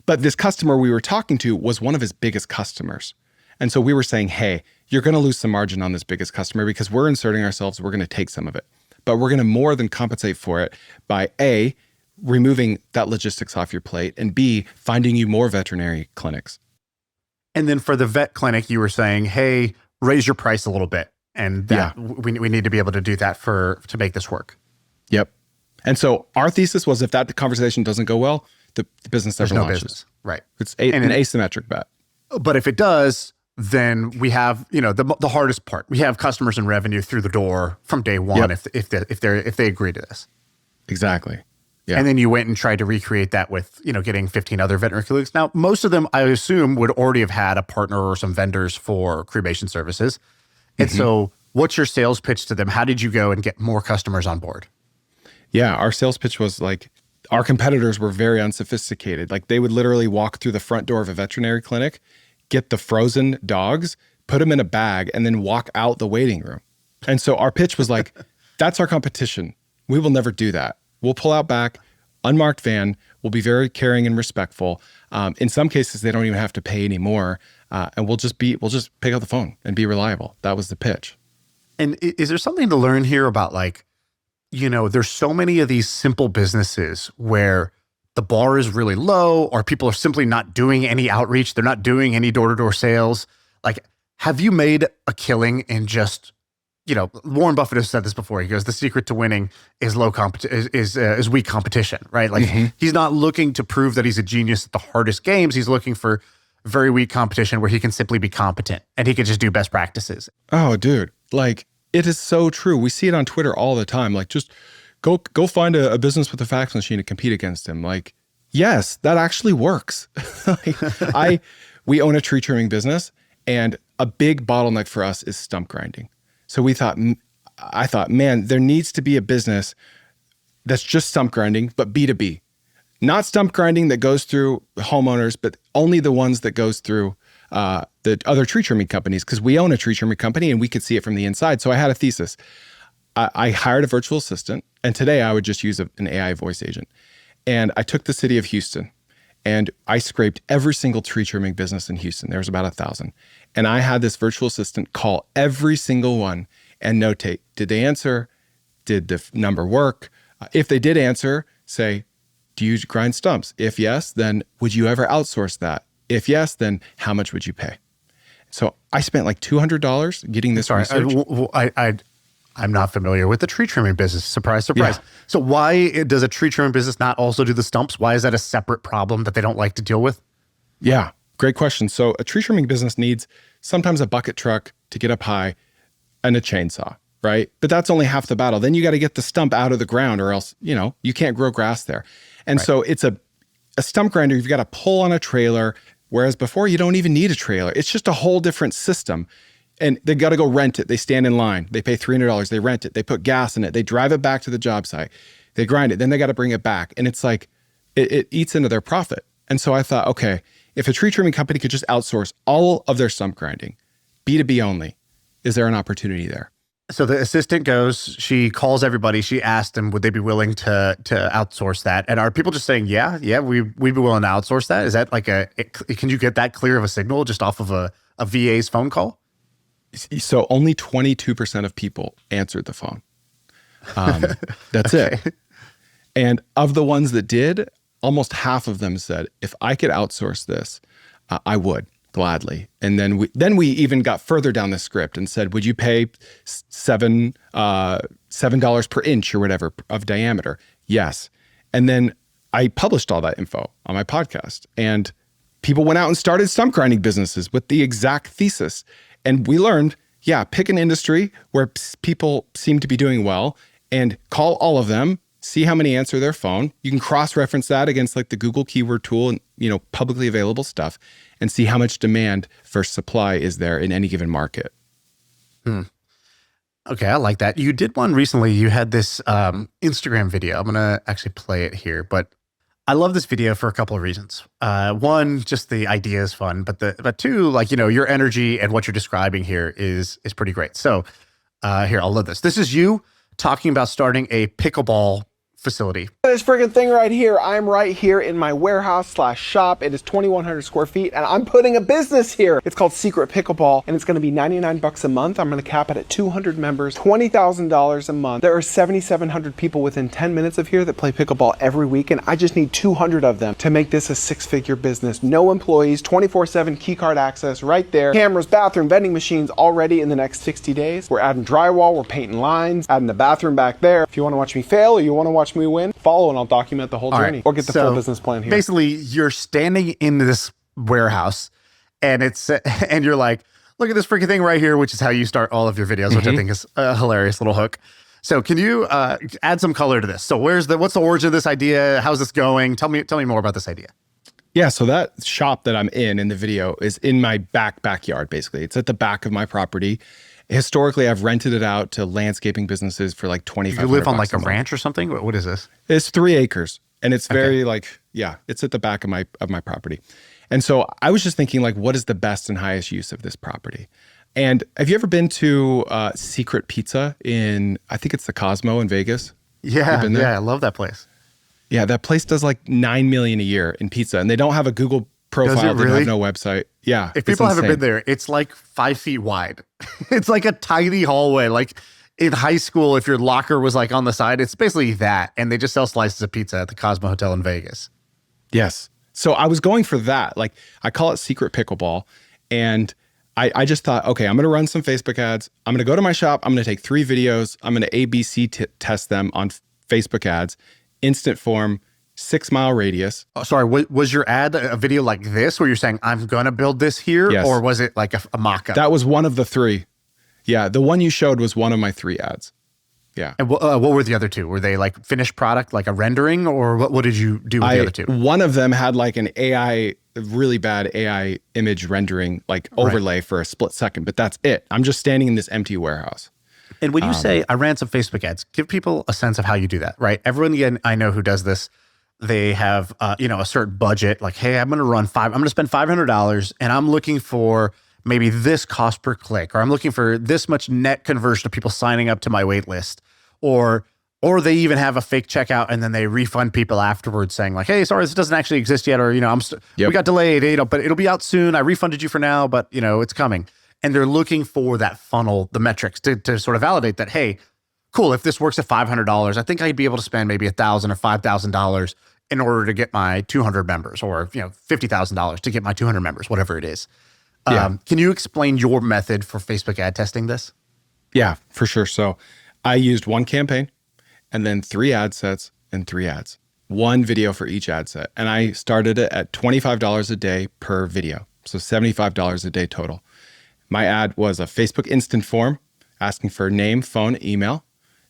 But this customer we were talking to was one of his biggest customers. And so we were saying, hey, you're going to lose some margin on this biggest customer because we're inserting ourselves. We're going to take some of it. But we're going to more than compensate for it by A, removing that logistics off your plate, and B, finding you more veterinary clinics. And then for the vet clinic, you were saying, hey, raise your price a little bit. And that we need to be able to do that to make this work. Yep. And so our thesis was if that conversation doesn't go well, the business never launches. Business. Right. It's an asymmetric bet. But if it does, then we have, the hardest part. We have customers and revenue through the door from day one if they agree to this. Exactly. Yeah. And then you went and tried to recreate that with, getting 15 other veterinary clinics. Now, most of them, I assume, would already have had a partner or some vendors for cremation services. And so what's your sales pitch to them? How did you go and get more customers on board? Yeah, our sales pitch was like, our competitors were very unsophisticated. Like they would literally walk through the front door of a veterinary clinic, get the frozen dogs, put them in a bag, and then walk out the waiting room. And so our pitch was like, that's our competition. We will never do that. We'll pull out back, unmarked van. We'll be very caring and respectful. In some cases, they don't even have to pay anymore. And we'll just pick up the phone and be reliable. That was the pitch. And is there something to learn here about like, there's so many of these simple businesses where the bar is really low or people are simply not doing any outreach. They're not doing any door-to-door sales. Like, have you made a killing in just, Warren Buffett has said this before. He goes, the secret to winning is is weak competition, right? Like he's not looking to prove that he's a genius at the hardest games. He's looking for very weak competition where he can simply be competent and he can just do best practices. Oh, dude. Like, it is so true. We see it on Twitter all the time. Like, just go find a business with a fax machine to compete against him. Like, yes, that actually works. We own a tree trimming business, and a big bottleneck for us is stump grinding. So I thought, man, there needs to be a business that's just stump grinding, but B2B. Not stump grinding that goes through homeowners, but only the ones that goes through the other tree trimming companies, because we own a tree trimming company and we could see it from the inside. So I had a thesis. I hired a virtual assistant, and today I would just use an AI voice agent. And I took the city of Houston and I scraped every single tree trimming business in Houston. There was about 1,000. And I had this virtual assistant call every single one and notate, did they answer? Did the number work? If they did answer, say, do you grind stumps? If yes, then would you ever outsource that? If yes, then how much would you pay? So I spent like $200 getting this research. I'm not familiar with the tree trimming business. Surprise, surprise. Yeah. So why does a tree trimming business not also do the stumps? Why is that a separate problem that they don't like to deal with? Yeah, great question. So a tree trimming business needs sometimes a bucket truck to get up high and a chainsaw, right? But that's only half the battle. Then you got to get the stump out of the ground or else, you can't grow grass there. And so it's a stump grinder, you've got to pull on a trailer, whereas before you don't even need a trailer. It's just a whole different system. And they got to go rent it. They stand in line. They pay $300. They rent it. They put gas in it. They drive it back to the job site. They grind it. Then they got to bring it back. And it's like, it eats into their profit. And so I thought, okay, if a tree trimming company could just outsource all of their stump grinding, B2B only, is there an opportunity there? So the assistant goes, she calls everybody. She asked them, would they be willing to outsource that? And are people just saying, yeah, we'd be willing to outsource that? Is that like can you get that clear of a signal just off of a VA's phone call? So only 22% of people answered the phone. That's okay. It. And of the ones that did, almost half of them said, if I could outsource this, I would gladly. And then we even got further down the script and said, would you pay $7 per inch or whatever of diameter? Yes. And then I published all that info on my podcast, and people went out and started stump grinding businesses with the exact thesis. And we learned, pick an industry where people seem to be doing well and call all of them, see how many answer their phone. You can cross-reference that against like the Google keyword tool and, publicly available stuff, and see how much demand for supply is there in any given market. Okay, I like that. You did one recently. You had this Instagram video. I'm going to actually play it here, but I love this video for a couple of reasons. One, just the idea is fun, but two, like, your energy and what you're describing here is pretty great. So here, I'll load this. This is you talking about starting a pickleball facility. This freaking thing right here, I'm right here in my warehouse/shop. It is 2,100 square feet, and I'm putting a business here. It's called Secret Pickleball, and it's gonna be 99 bucks a month. I'm gonna cap it at 200 members, $20,000 a month. There are 7,700 people within 10 minutes of here that play pickleball every week, and I just need 200 of them to make this a six-figure business. No employees, 24/7 key card access right there. Cameras, bathroom, vending machines already in the next 60 days. We're adding drywall, we're painting lines, adding the bathroom back there. If you wanna watch me fail or you wanna watch me win, follow and I'll document the whole journey, or get the full business plan here. Basically, you're standing in this warehouse and and you're like, look at this freaking thing right here, which is how you start all of your videos, which I think is a hilarious little hook. So can you add some color to this? So what's the origin of this idea? How's this going? Tell me more about this idea. Yeah, so that shop that I'm in the video is in my backyard, basically. It's at the back of my property. Historically, I've rented it out to landscaping businesses for like $2,500. You live on like a ranch or something? What is this? It's 3 acres, and it's very it's at the back of my property. And so I was just thinking, like, what is the best and highest use of this property? And have you ever been to Secret Pizza I think it's the Cosmo in Vegas? Yeah, yeah, I love that place. Yeah, that place does like $9 million a year in pizza, and they don't have a Google profile. Does it They really? have no website. Yeah. If people haven't been there, it's like 5 feet wide. It's like a tiny hallway. Like in high school, if your locker was like on the side, it's basically that. And they just sell slices of pizza at the Cosmo Hotel in Vegas. Yes. So I was going for that. Like I call it Secret Pickleball. And I just thought, okay, I'm going to run some Facebook ads. I'm going to go to my shop. I'm going to take 3 videos. I'm going to ABC test them on Facebook ads, instant form, 6-mile radius. Oh, sorry, was your ad a video like this where you're saying, I'm going to build this here? Yes. Or was it like a mock-up? That was one of the 3. Yeah, the one you showed was one of my 3 ads. Yeah. And what were the other 2? Were they like finished product, like a rendering, or what did you do with the other 2? One of them had like an really bad AI image rendering, like overlay for a split second, but that's it. I'm just standing in this empty warehouse. And when you say I ran some Facebook ads, give people a sense of how you do that, right? Everyone again I know who does this, they have a certain budget. Like, hey, I'm going to spend $500, and I'm looking for maybe this cost per click, or I'm looking for this much net conversion of people signing up to my wait list, or they even have a fake checkout and then they refund people afterwards saying like, hey, sorry, this doesn't actually exist yet, or we got delayed, but it'll be out soon. I refunded you for now, but it's coming. And they're looking for that funnel, the metrics to sort of validate that, hey, cool, if this works at $500, I think I'd be able to spend maybe $1,000 or $5,000 in order to get my 200 members, or $50,000 to get my 200 members, whatever it is. Yeah. Can you explain your method for Facebook ad testing this? Yeah, for sure. So I used 1 campaign and then 3 ad sets and 3 ads, 1 video for each ad set. And I started it at $25 a day per video. So $75 a day total. My ad was a Facebook instant form asking for name, phone, email.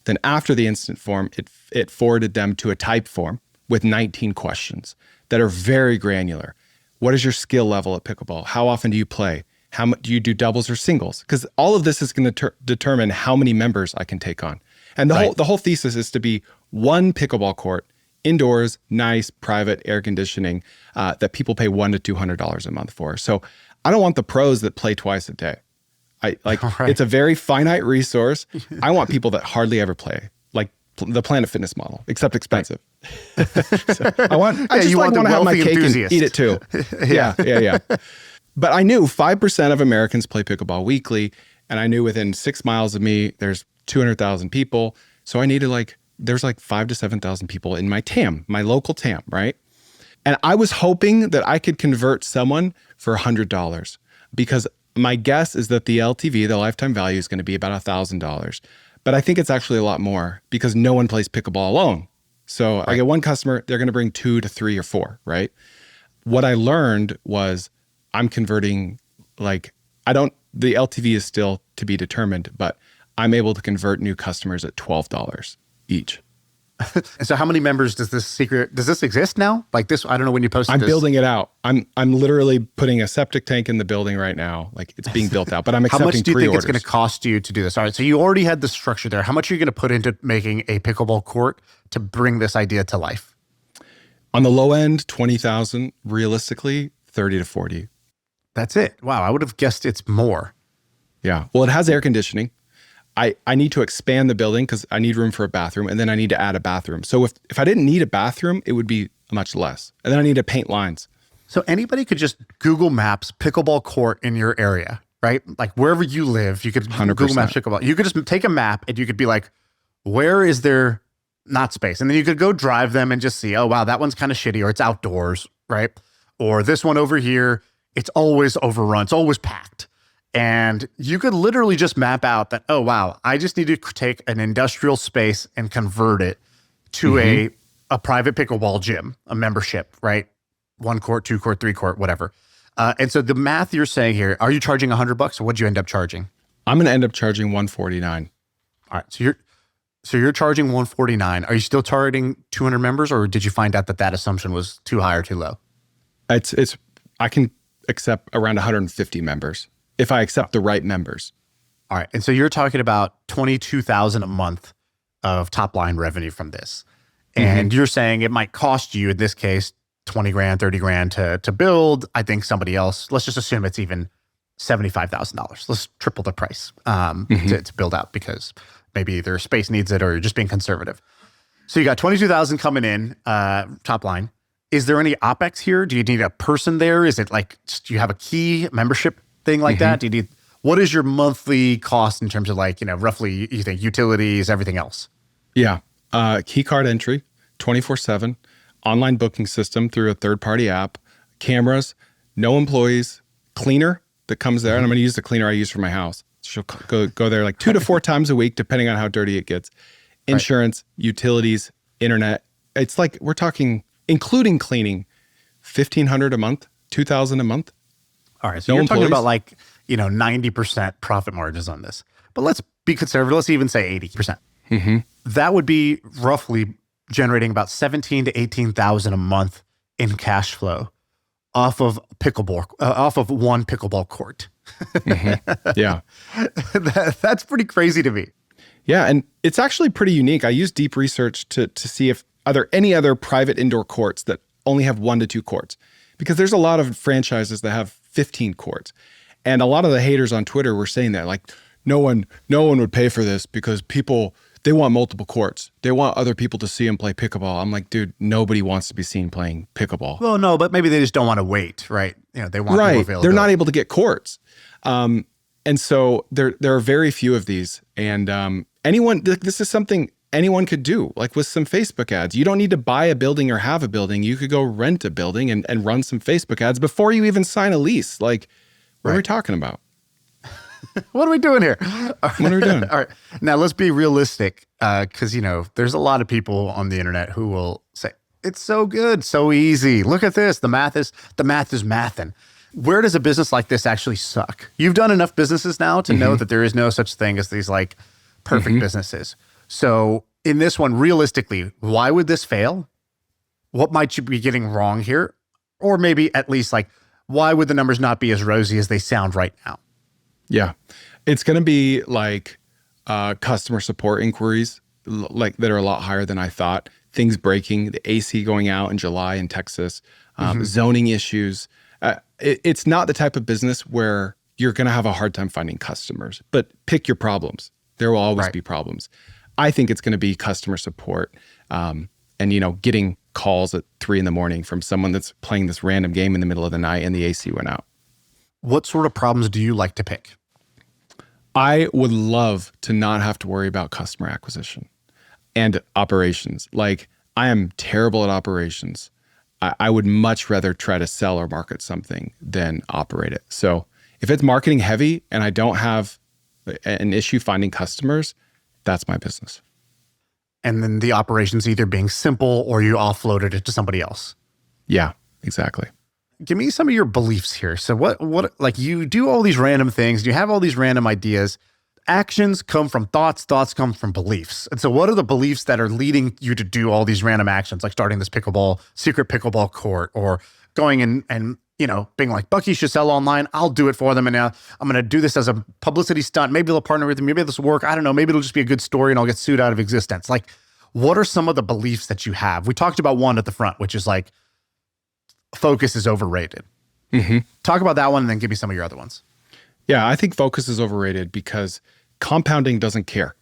Then after the instant form, it forwarded them to a type form with 19 questions that are very granular. What is your skill level at pickleball? How often do you play? How much do you do doubles or singles? Because all of this is going to determine how many members I can take on. And the whole thesis is to be 1 pickleball court, indoors, nice, private, air conditioning, that people pay $100 to $200 a month for. So I don't want the pros that play twice a day. It's a very finite resource. I want people that hardly ever play, like the Planet Fitness model, except expensive. So I just want to have my cake enthusiast. And eat it too. Yeah. But I knew 5% of Americans play pickleball weekly, and I knew within 6 miles of me, there's 200,000 people. So I needed there's 5,000 to 7,000 people in my TAM, my local TAM, right? And I was hoping that I could convert someone for $100, because my guess is that the LTV, the lifetime value, is going to be about $1,000. But I think it's actually a lot more, because no one plays pickleball alone. So I get 1 customer, they're going to bring 2 to 3 or 4, right? What I learned was I'm converting the LTV is still to be determined, but I'm able to convert new customers at $12 each. And so how many members does this exist now? Like this, I don't know when you posted I'm this. building it out. I'm literally putting a septic tank in the building right now. Like it's being built out, but I'm accepting How much do you think pre-orders. it's going to cost you to do this? All right, so you already had the structure there. How much are you going to put into making a pickleball court to bring this idea to life? On the low end, 20,000, realistically, 30 to 40. That's it. Wow, I would have guessed it's more. Yeah. Well, it has air conditioning. I need to expand the building because I need room for a bathroom, and then I need to add a bathroom. So if I didn't need a bathroom, it would be much less. And then I need to paint lines. So anybody could just Google Maps pickleball court in your area, right? Like wherever you live, you could 100%. Google Maps pickleball. You could just take a map and you could be like, where is there not space? And then you could go drive them and just see, oh, wow, that one's kind of shitty, or it's outdoors, right? Or this one over here, it's always overrun. It's always packed. And you could literally just map out that, oh, wow, I just need to take an industrial space and convert it to a private pickleball gym, a membership, right? 1 court, 2 court, 3 court, whatever. And so the math you're saying here, are you charging $100, or what'd you end up charging? I'm going to end up charging $149. All right. So you're charging $149. Are you still targeting 200 members, or did you find out that assumption was too high or too low? I can accept around 150 members if I accept the right members. All right. And so you're talking about $22,000 a month of top line revenue from this. And you're saying it might cost you, in this case, 20 grand, 30 grand to build. I think somebody else, let's just assume it's even $75,000. Let's triple the price to build out because maybe their space needs it or you're just being conservative. So you got 22,000 coming in, top line. Is there any OpEx here? Do you need a person there? Is it like, do you have a key membership thing like that? Do you need, what is your monthly cost in terms of like, roughly you think utilities, everything else? Yeah. Key card entry, 24/7, online booking system through a third-party app, cameras, no employees, cleaner that comes there. And I'm going to use the cleaner I use for my house. She'll go there like 2 to 4 times a week, depending on how dirty it gets. Insurance, utilities, internet. It's like we're talking, including cleaning, $1,500 a month, $2,000 a month. All right. So you're talking about like, 90% profit margins on this. But let's be conservative. Let's even say 80%. That would be roughly generating about $17,000 to $18,000 a month in cash flow off of one pickleball court. Yeah. That's pretty crazy to me. Yeah. And it's actually pretty unique. I used deep research to see if are there any other private indoor courts that only have 1 to 2 courts, because there's a lot of franchises that have 15 courts. And a lot of the haters on Twitter were saying that like, no one would pay for this because people, they want multiple courts. They want other people to see them play pickleball. I'm like, dude, nobody wants to be seen playing pickleball. Well, no, but maybe they just don't want to wait, right? They want right. more availability. They're not able to get courts. And so there are very few of these. And this is something anyone could do, like with some Facebook ads. You don't need to buy a building or have a building. You could go rent a building and run some Facebook ads before you even sign a lease. Like, what are we talking about? What are we doing here? What are we doing? All right. Now let's be realistic, because there's a lot of people on the internet who will say it's so good, so easy. Look at this. The math is mathin'. Where does a business like this actually suck? You've done enough businesses now to know that there is no such thing as these like perfect businesses. So in this one, realistically, why would this fail? What might you be getting wrong here? Or maybe at least like, why would the numbers not be as rosy as they sound right now? Yeah. It's going to be like customer support inquiries like that are a lot higher than I thought. Things breaking, the AC going out in July in Texas, zoning issues. It's not the type of business where you're going to have a hard time finding customers, but pick your problems. There will always be problems. I think it's going to be customer support and, getting calls at 3 a.m. from someone that's playing this random game in the middle of the night and the AC went out. What sort of problems do you like to pick? I would love to not have to worry about customer acquisition and operations. Like, I am terrible at operations. I would much rather try to sell or market something than operate it. So if it's marketing heavy and I don't have an issue finding customers, that's my business. And then the operations either being simple or you offloaded it to somebody else. Yeah, exactly. Give me some of your beliefs here. So what like you do all these random things, you have all these random ideas. Actions come from thoughts come from beliefs. And so what are the beliefs that are leading you to do all these random actions, like starting this secret pickleball court, or going and being like, Buc-ees should sell online, I'll do it for them, and now I'm going to do this as a publicity stunt. Maybe they'll partner with me, maybe this will work, I don't know, maybe it'll just be a good story and I'll get sued out of existence. Like, what are some of the beliefs that you have? We talked about one at the front, which is like, focus is overrated. Talk about that one and then give me some of your other ones. Yeah, I think focus is overrated because compounding doesn't care.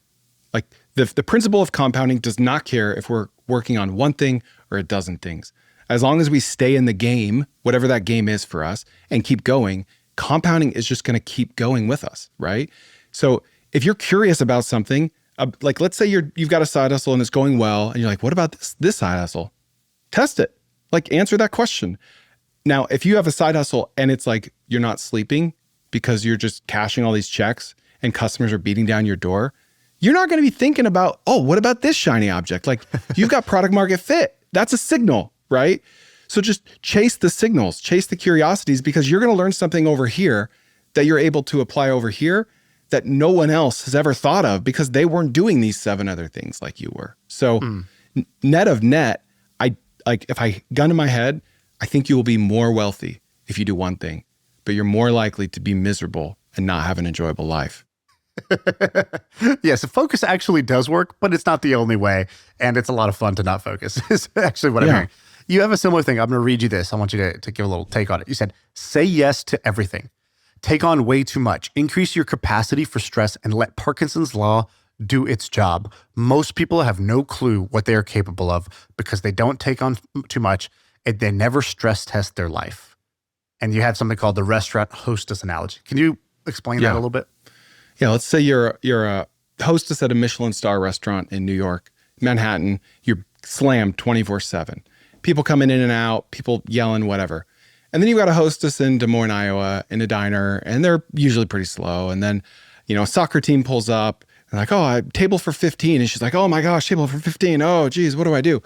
Like the principle of compounding does not care if we're working on one thing or a dozen things. As long as we stay in the game, whatever that game is for us, and keep going, compounding is just going to keep going with us, right? So if you're curious about something, like let's say you've got a side hustle and it's going well, and you're like, what about this side hustle? Test it. Like, answer that question. Now, if you have a side hustle and it's like you're not sleeping because you're just cashing all these checks and customers are beating down your door, you're not going to be thinking about, oh, what about this shiny object? Like, you've got product market fit. That's a signal, right? So just chase the signals, chase the curiosities, because you're going to learn something over here that you're able to apply over here that no one else has ever thought of because they weren't doing these 7 other things like you were. So net of net, if I gun to my head, I think you will be more wealthy if you do one thing, but you're more likely to be miserable and not have an enjoyable life. Yes, focus actually does work, but it's not the only way. And it's a lot of fun to not focus, is actually what I'm hearing. You have a similar thing. I'm going to read you this. I want you to give a little take on it. You said, say yes to everything. take on way too much. Increase your capacity for stress and let Parkinson's law do its job. Most people have no clue what they are capable of because they don't take on too much and they never stress test their life. And you had something called the restaurant hostess analogy. Can you explain that a little bit? Yeah, let's say you're a hostess at a Michelin star restaurant in New York, Manhattan. You're slammed 24/7. People coming in and out, people yelling, whatever. And then you got a hostess in Des Moines, Iowa, in a diner, and they're usually pretty slow. And then, a soccer team pulls up and like, oh, table for 15. And she's like, oh my gosh, table for 15. Oh, geez, what do I do?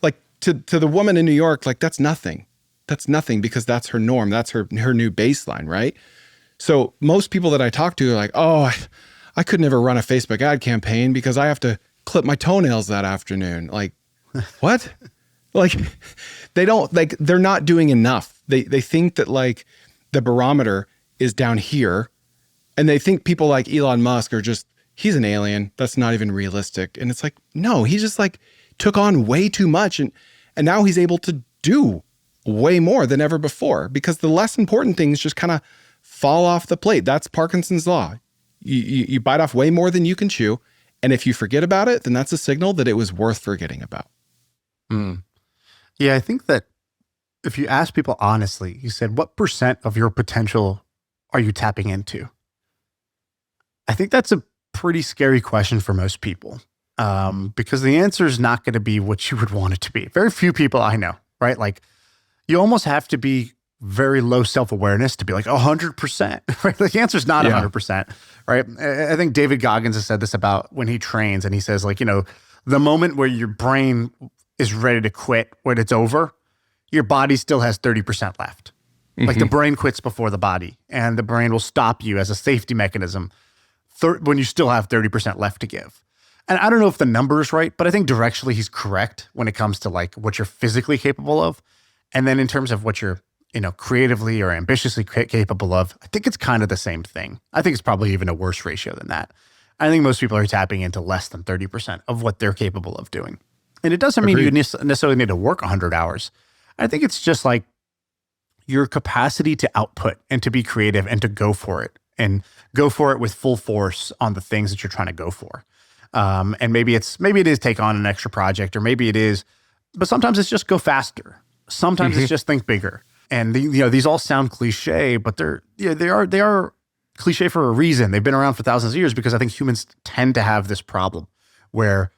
Like to the woman in New York, like that's nothing. That's nothing because that's her norm. That's her new baseline, right? So most people that I talk to are like, oh, I could never run a Facebook ad campaign because I have to clip my toenails that afternoon. Like, what? Like, they're not doing enough. They think that like the barometer is down here, and they think people like Elon Musk are just, he's an alien. That's not even realistic. And it's like, no, he just like took on way too much. And now he's able to do way more than ever before because the less important things just kind of fall off the plate. That's Parkinson's law. You bite off way more than you can chew. And if you forget about it, then that's a signal that it was worth forgetting about. Yeah, I think that if you ask people honestly, you said, what % of your potential are you tapping into? I think that's a pretty scary question for most people because the answer is not going to be what you would want it to be. Very few people I know, right? Like you almost have to be very low self-awareness to be like 100%, right? The answer is not 100%, right? I think David Goggins has said this about when he trains and he says like, the moment where your brain is ready to quit, when it's over, your body still has 30% left. Like the brain quits before the body and the brain will stop you as a safety mechanism when you still have 30% left to give. And I don't know if the number is right, but I think directionally he's correct when it comes to like what you're physically capable of. And then in terms of what you're, creatively or ambitiously capable of, I think it's kind of the same thing. I think it's probably even a worse ratio than that. I think most people are tapping into less than 30% of what they're capable of doing. And it doesn't mean you necessarily need to work 100 hours. I think it's just like your capacity to output and to be creative and to go for it and go for it with full force on the things that you're trying to go for. And maybe it is take on an extra project or maybe it is, but sometimes it's just go faster. Sometimes it's just think bigger. And these all sound cliche, but they are cliche for a reason. They've been around for thousands of years because I think humans tend to have this problem where,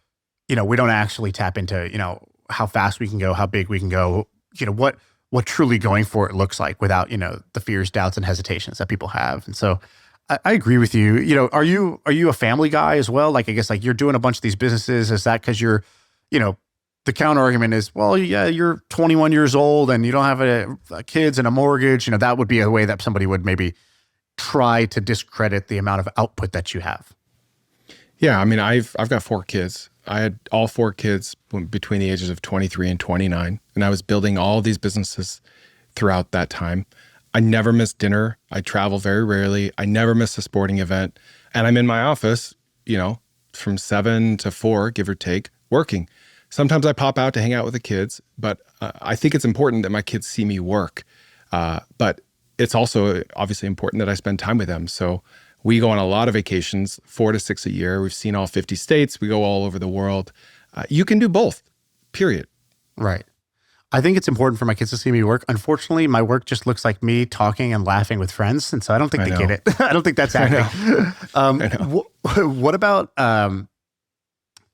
we don't actually tap into, how fast we can go, how big we can go, what truly going for it looks like without, the fears, doubts, and hesitations that people have. And so I agree with you. Are you a family guy as well? Like, I guess like you're doing a bunch of these businesses. Is that because you're, the counter argument is, well, yeah, you're 21 years old and you don't have a kids and a mortgage. That would be a way that somebody would maybe try to discredit the amount of output that you have. Yeah, I mean, I've got 4 kids. I had all 4 kids between the ages of 23 and 29, and I was building all these businesses throughout that time. I never missed dinner. I travel very rarely. I never missed a sporting event, and I'm in my office, from 7 to 4, give or take, working. Sometimes I pop out to hang out with the kids, but I think it's important that my kids see me work. But it's also obviously important that I spend time with them. So we go on a lot of vacations, 4 to 6 a year. We've seen all 50 states. We go all over the world. You can do both, period. Right. I think it's important for my kids to see me work. Unfortunately, my work just looks like me talking and laughing with friends. And so I don't think they get it. I don't think that's acting.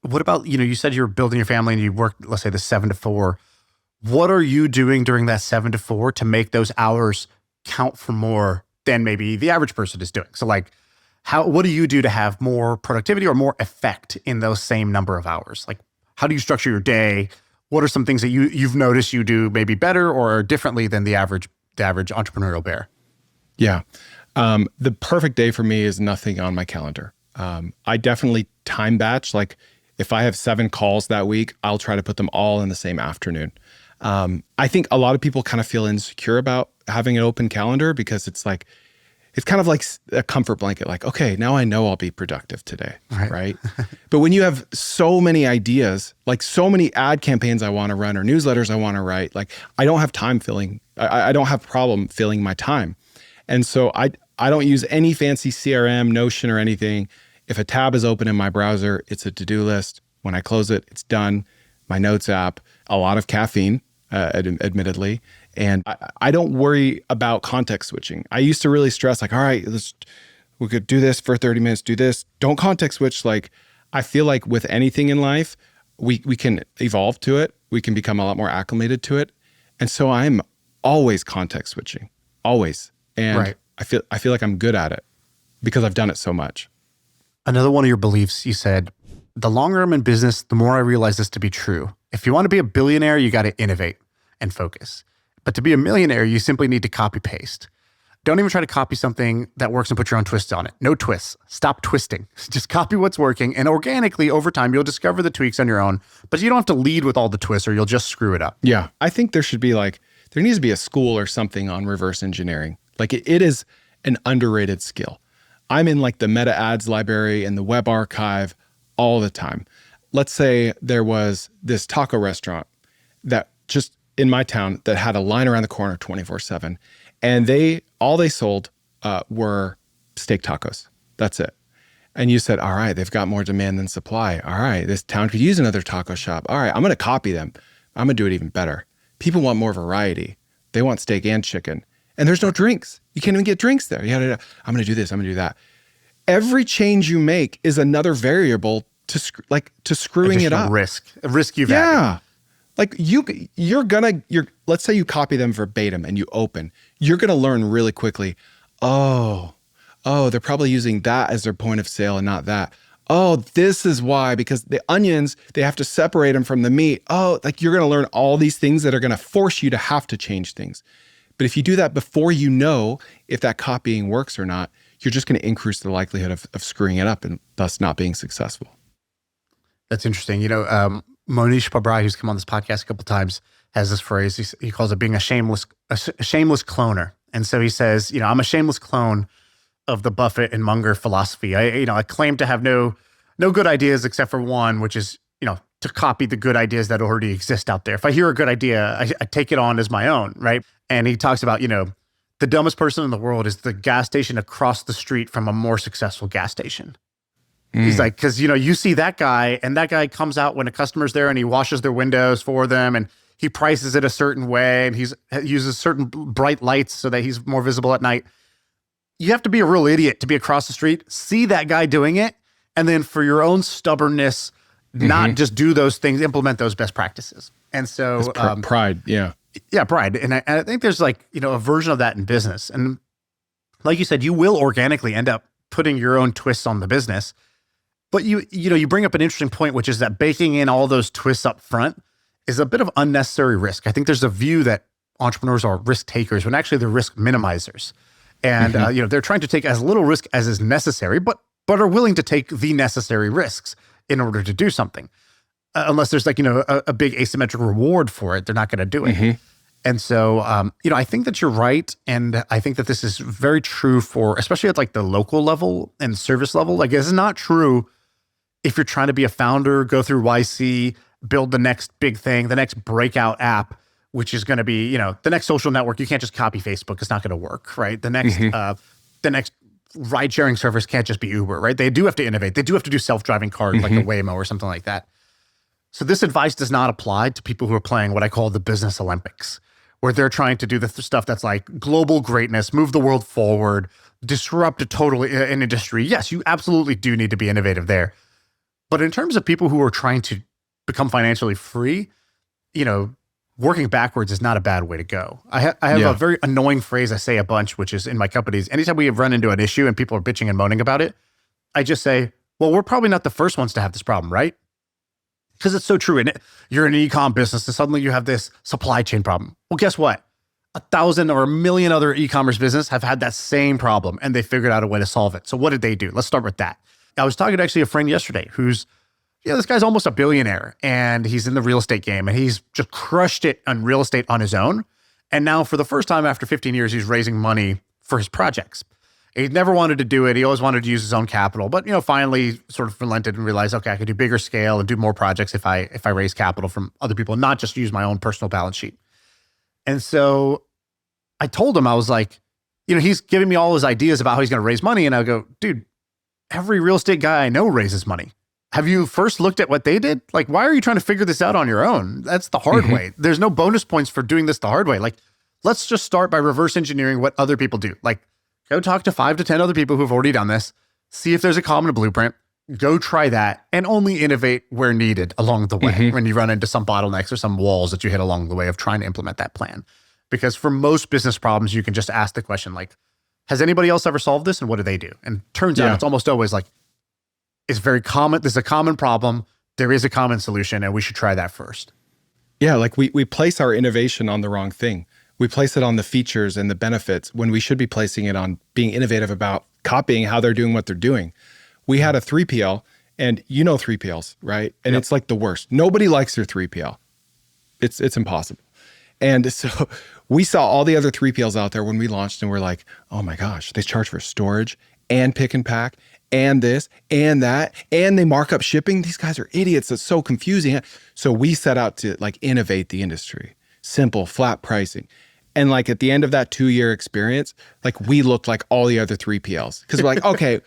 What about, you said you're building your family and you work, let's say the 7 to 4. What are you doing during that 7 to 4 to make those hours count for more than maybe the average person is doing? So like, what do you do to have more productivity or more effect in those same number of hours? Like, how do you structure your day? What are some things that you've noticed you do maybe better or differently than the average entrepreneurial bear? Yeah. The perfect day for me is nothing on my calendar. I definitely time batch. Like if I have 7 calls that week, I'll try to put them all in the same afternoon. I think a lot of people kind of feel insecure about having an open calendar because it's kind of like a comfort blanket. Like, okay, now I know I'll be productive today, right? But when you have so many ideas, like so many ad campaigns I want to run or newsletters I want to write, like I don't have time I don't have problem filling my time. And so I don't use any fancy CRM, Notion or anything. If a tab is open in my browser, it's a to-do list. When I close it, it's done. My notes app, a lot of caffeine, admittedly. And I don't worry about context switching. I used to really stress like, all right, we could do this for 30 minutes, do this. Don't context switch. Like, I feel like with anything in life, we can evolve to it. We can become a lot more acclimated to it. And so I'm always context switching, always. And Right. I feel like I'm good at it because I've done it so much. Another one of your beliefs, you said, the longer I'm in business, the more I realize this to be true. If you want to be a billionaire, you got to innovate and focus. But to be a millionaire, you simply need to copy paste. Don't even try to copy something that works and put your own twist on it. No twists. Stop twisting. Just copy what's working. And organically, over time, you'll discover the tweaks on your own. But you don't have to lead with all the twists or you'll just screw it up. Yeah. I think there needs to be a school or something on reverse engineering. Like it is an underrated skill. I'm in like the meta ads library and the web archive all the time. Let's say there was this taco restaurant that just in my town that had a line around the corner 24/7. And all they sold were steak tacos. That's it. And you said, all right, they've got more demand than supply. All right, this town could use another taco shop. All right, I'm going to copy them. I'm going to do it even better. People want more variety. They want steak and chicken. And there's no drinks. You can't even get drinks there. I'm going to do this. I'm going to do that. Every change you make is another variable to screwing it up. A risk you've added. Yeah. Like let's say you copy them verbatim and you open, you're going to learn really quickly. Oh, they're probably using that as their point of sale and not that. Oh, this is why, because the onions, they have to separate them from the meat. Oh, like you're going to learn all these things that are going to force you to have to change things. But if you do that before you know if that copying works or not, you're just going to increase the likelihood of screwing it up and thus not being successful. That's interesting. Monish Pabrai, who's come on this podcast a couple of times, has this phrase. He calls it being a shameless cloner. And so he says, I'm a shameless clone of the Buffett and Munger philosophy. I claim to have no good ideas except for one, which is, to copy the good ideas that already exist out there. If I hear a good idea, I take it on as my own, right? And he talks about, the dumbest person in the world is the gas station across the street from a more successful gas station. He's like, because, you see that guy, and that guy comes out when a customer's there and he washes their windows for them and he prices it a certain way and he uses certain bright lights so that he's more visible at night. You have to be a real idiot to be across the street, see that guy doing it, and then for your own stubbornness, not just do those things, implement those best practices. And so pride, yeah. Yeah, pride. And I think there's a version of that in business. And like you said, you will organically end up putting your own twists on the business. But you bring up an interesting point, which is that baking in all those twists up front is a bit of unnecessary risk. I think there's a view that entrepreneurs are risk takers when actually they're risk minimizers. And they're trying to take as little risk as is necessary, but are willing to take the necessary risks in order to do something. Unless there's a big asymmetric reward for it, they're not going to do it. And so, I think that you're right. And I think that this is very true for, especially at the local level and service level. This is not true if you're trying to be a founder, go through YC, build the next big thing, the next breakout app, which is going to be, the next social network. You can't just copy Facebook. It's not going to work, right? The next ride-sharing service can't just be Uber, right? They do have to innovate. They do have to do self-driving cars like a Waymo or something like that. So this advice does not apply to people who are playing what I call the business Olympics, where they're trying to do the stuff that's like global greatness, move the world forward, disrupt an industry. Yes, you absolutely do need to be innovative there. But in terms of people who are trying to become financially free, working backwards is not a bad way to go. I have a very annoying phrase I say a bunch, which is in my companies. Anytime we have run into an issue and people are bitching and moaning about it, I just say, well, we're probably not the first ones to have this problem, right? Because it's so true. And you're in an e-com business and suddenly you have this supply chain problem. Well, guess what? 1,000 or 1,000,000 other e-commerce businesses have had that same problem and they figured out a way to solve it. So what did they do? Let's start with that. I was talking to actually a friend yesterday who's, this guy's almost a billionaire and he's in the real estate game and he's just crushed it on real estate on his own. And now for the first time after 15 years, he's raising money for his projects. He never wanted to do it. He always wanted to use his own capital, but finally sort of relented and realized, okay, I could do bigger scale and do more projects if I raise capital from other people and not just use my own personal balance sheet. And so I told him, I was like, he's giving me all his ideas about how he's going to raise money. And I go, dude, every real estate guy I know raises money. Have you first looked at what they did? Like, why are you trying to figure this out on your own? That's the hard way. There's no bonus points for doing this the hard way. Like, let's just start by reverse engineering what other people do. Like, go talk to 5 to 10 other people who've already done this. See if there's a common blueprint. Go try that and only innovate where needed along the way when you run into some bottlenecks or some walls that you hit along the way of trying to implement that plan. Because for most business problems, you can just ask the question like, has anybody else ever solved this and what do they do? And turns out it's almost always like, it's very common. There's a common problem. There is a common solution and we should try that first. Yeah, like we place our innovation on the wrong thing. We place it on the features and the benefits when we should be placing it on being innovative about copying how they're doing what they're doing. We had a 3PL and 3PLs, right? And it's like the worst. Nobody likes their 3PL. It's impossible. And so we saw all the other 3PLs out there when we launched and we're like, oh my gosh, they charge for storage and pick and pack and this and that, and they mark up shipping. These guys are idiots. It's so confusing. So we set out to like innovate the industry, simple, flat pricing. And like at the end of that 2-year experience, like we looked like all the other 3PLs because we're like, okay,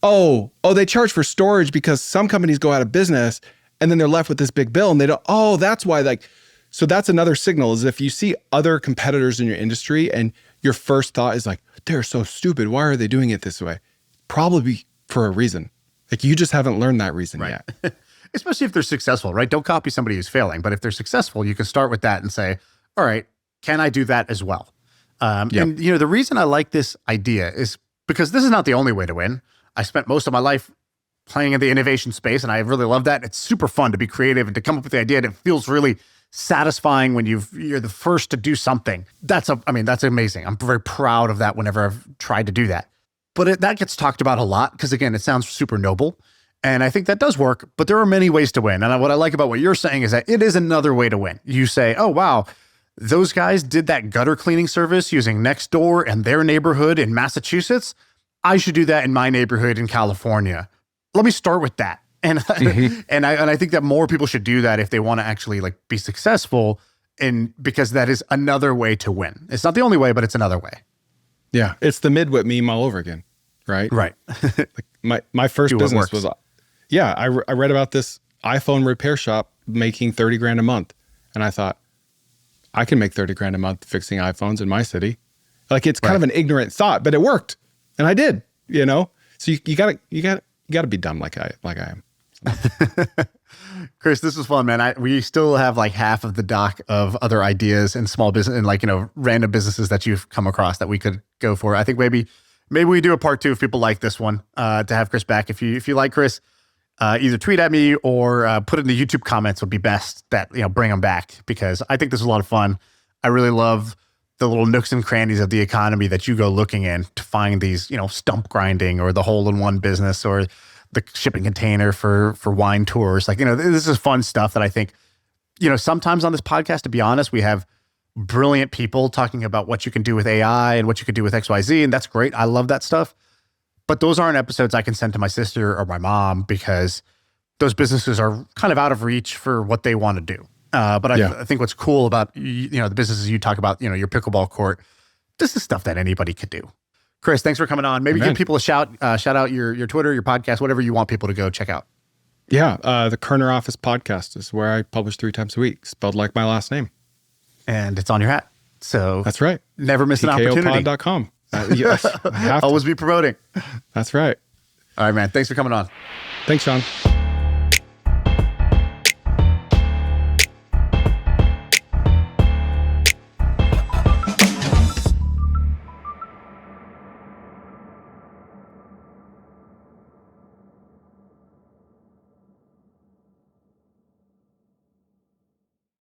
oh, they charge for storage because some companies go out of business and then they're left with this big bill and they don't, that's why like, so that's another signal is if you see other competitors in your industry and your first thought is like, they're so stupid. Why are they doing it this way? Probably for a reason. Like you just haven't learned that reason yet. Especially if they're successful, right? Don't copy somebody who's failing. But if they're successful, you can start with that and say, all right, can I do that as well? And the reason I like this idea is because this is not the only way to win. I spent most of my life playing in the innovation space and I really love that. It's super fun to be creative and to come up with the idea. And it feels really satisfying when you're the first to do something. That's amazing. I'm very proud of that whenever I've tried to do that. But that gets talked about a lot because again, it sounds super noble. And I think that does work, but there are many ways to win. And what I like about what you're saying is that it is another way to win. You say, oh, wow, those guys did that gutter cleaning service using Nextdoor and their neighborhood in Massachusetts. I should do that in my neighborhood in California. Let me start with that. And and I think that more people should do that if they want to actually like be successful, and because that is another way to win. It's not the only way, but it's another way. Yeah, it's the midwit meme all over again, right? Right. Like my first business was, I read about this iPhone repair shop making $30,000 a month, and I thought I can make $30,000 a month fixing iPhones in my city. Like it's kind of an ignorant thought, but it worked, and I did. So you gotta be dumb like I am. Chris, this was fun, man. We still have like half of the doc of other ideas and small business and random businesses that you've come across that we could go for. I think maybe we do a part 2 if people like this one to have Chris back. If you like Chris, either tweet at me or put it in the YouTube comments would be best. That bring him back because I think this is a lot of fun. I really love the little nooks and crannies of the economy that you go looking in to find these stump grinding or the hole-in-one business or the shipping container for wine tours. Like, this is fun stuff that I think, sometimes on this podcast, to be honest, we have brilliant people talking about what you can do with AI and what you can do with XYZ. And that's great. I love that stuff. But those aren't episodes I can send to my sister or my mom because those businesses are kind of out of reach for what they want to do. But I think what's cool about, the businesses you talk about, your pickleball court, this is stuff that anybody could do. Chris, thanks for coming on. Maybe give people a shout out your Twitter, your podcast, whatever you want people to go check out. Yeah. The Kerner Office podcast is where I publish 3 times a week, spelled like my last name. And it's on your hat. So that's right. Never miss an opportunity. PKOpod.com. Yes. I have to. Always be promoting. That's right. All right, man. Thanks for coming on. Thanks, Shaan.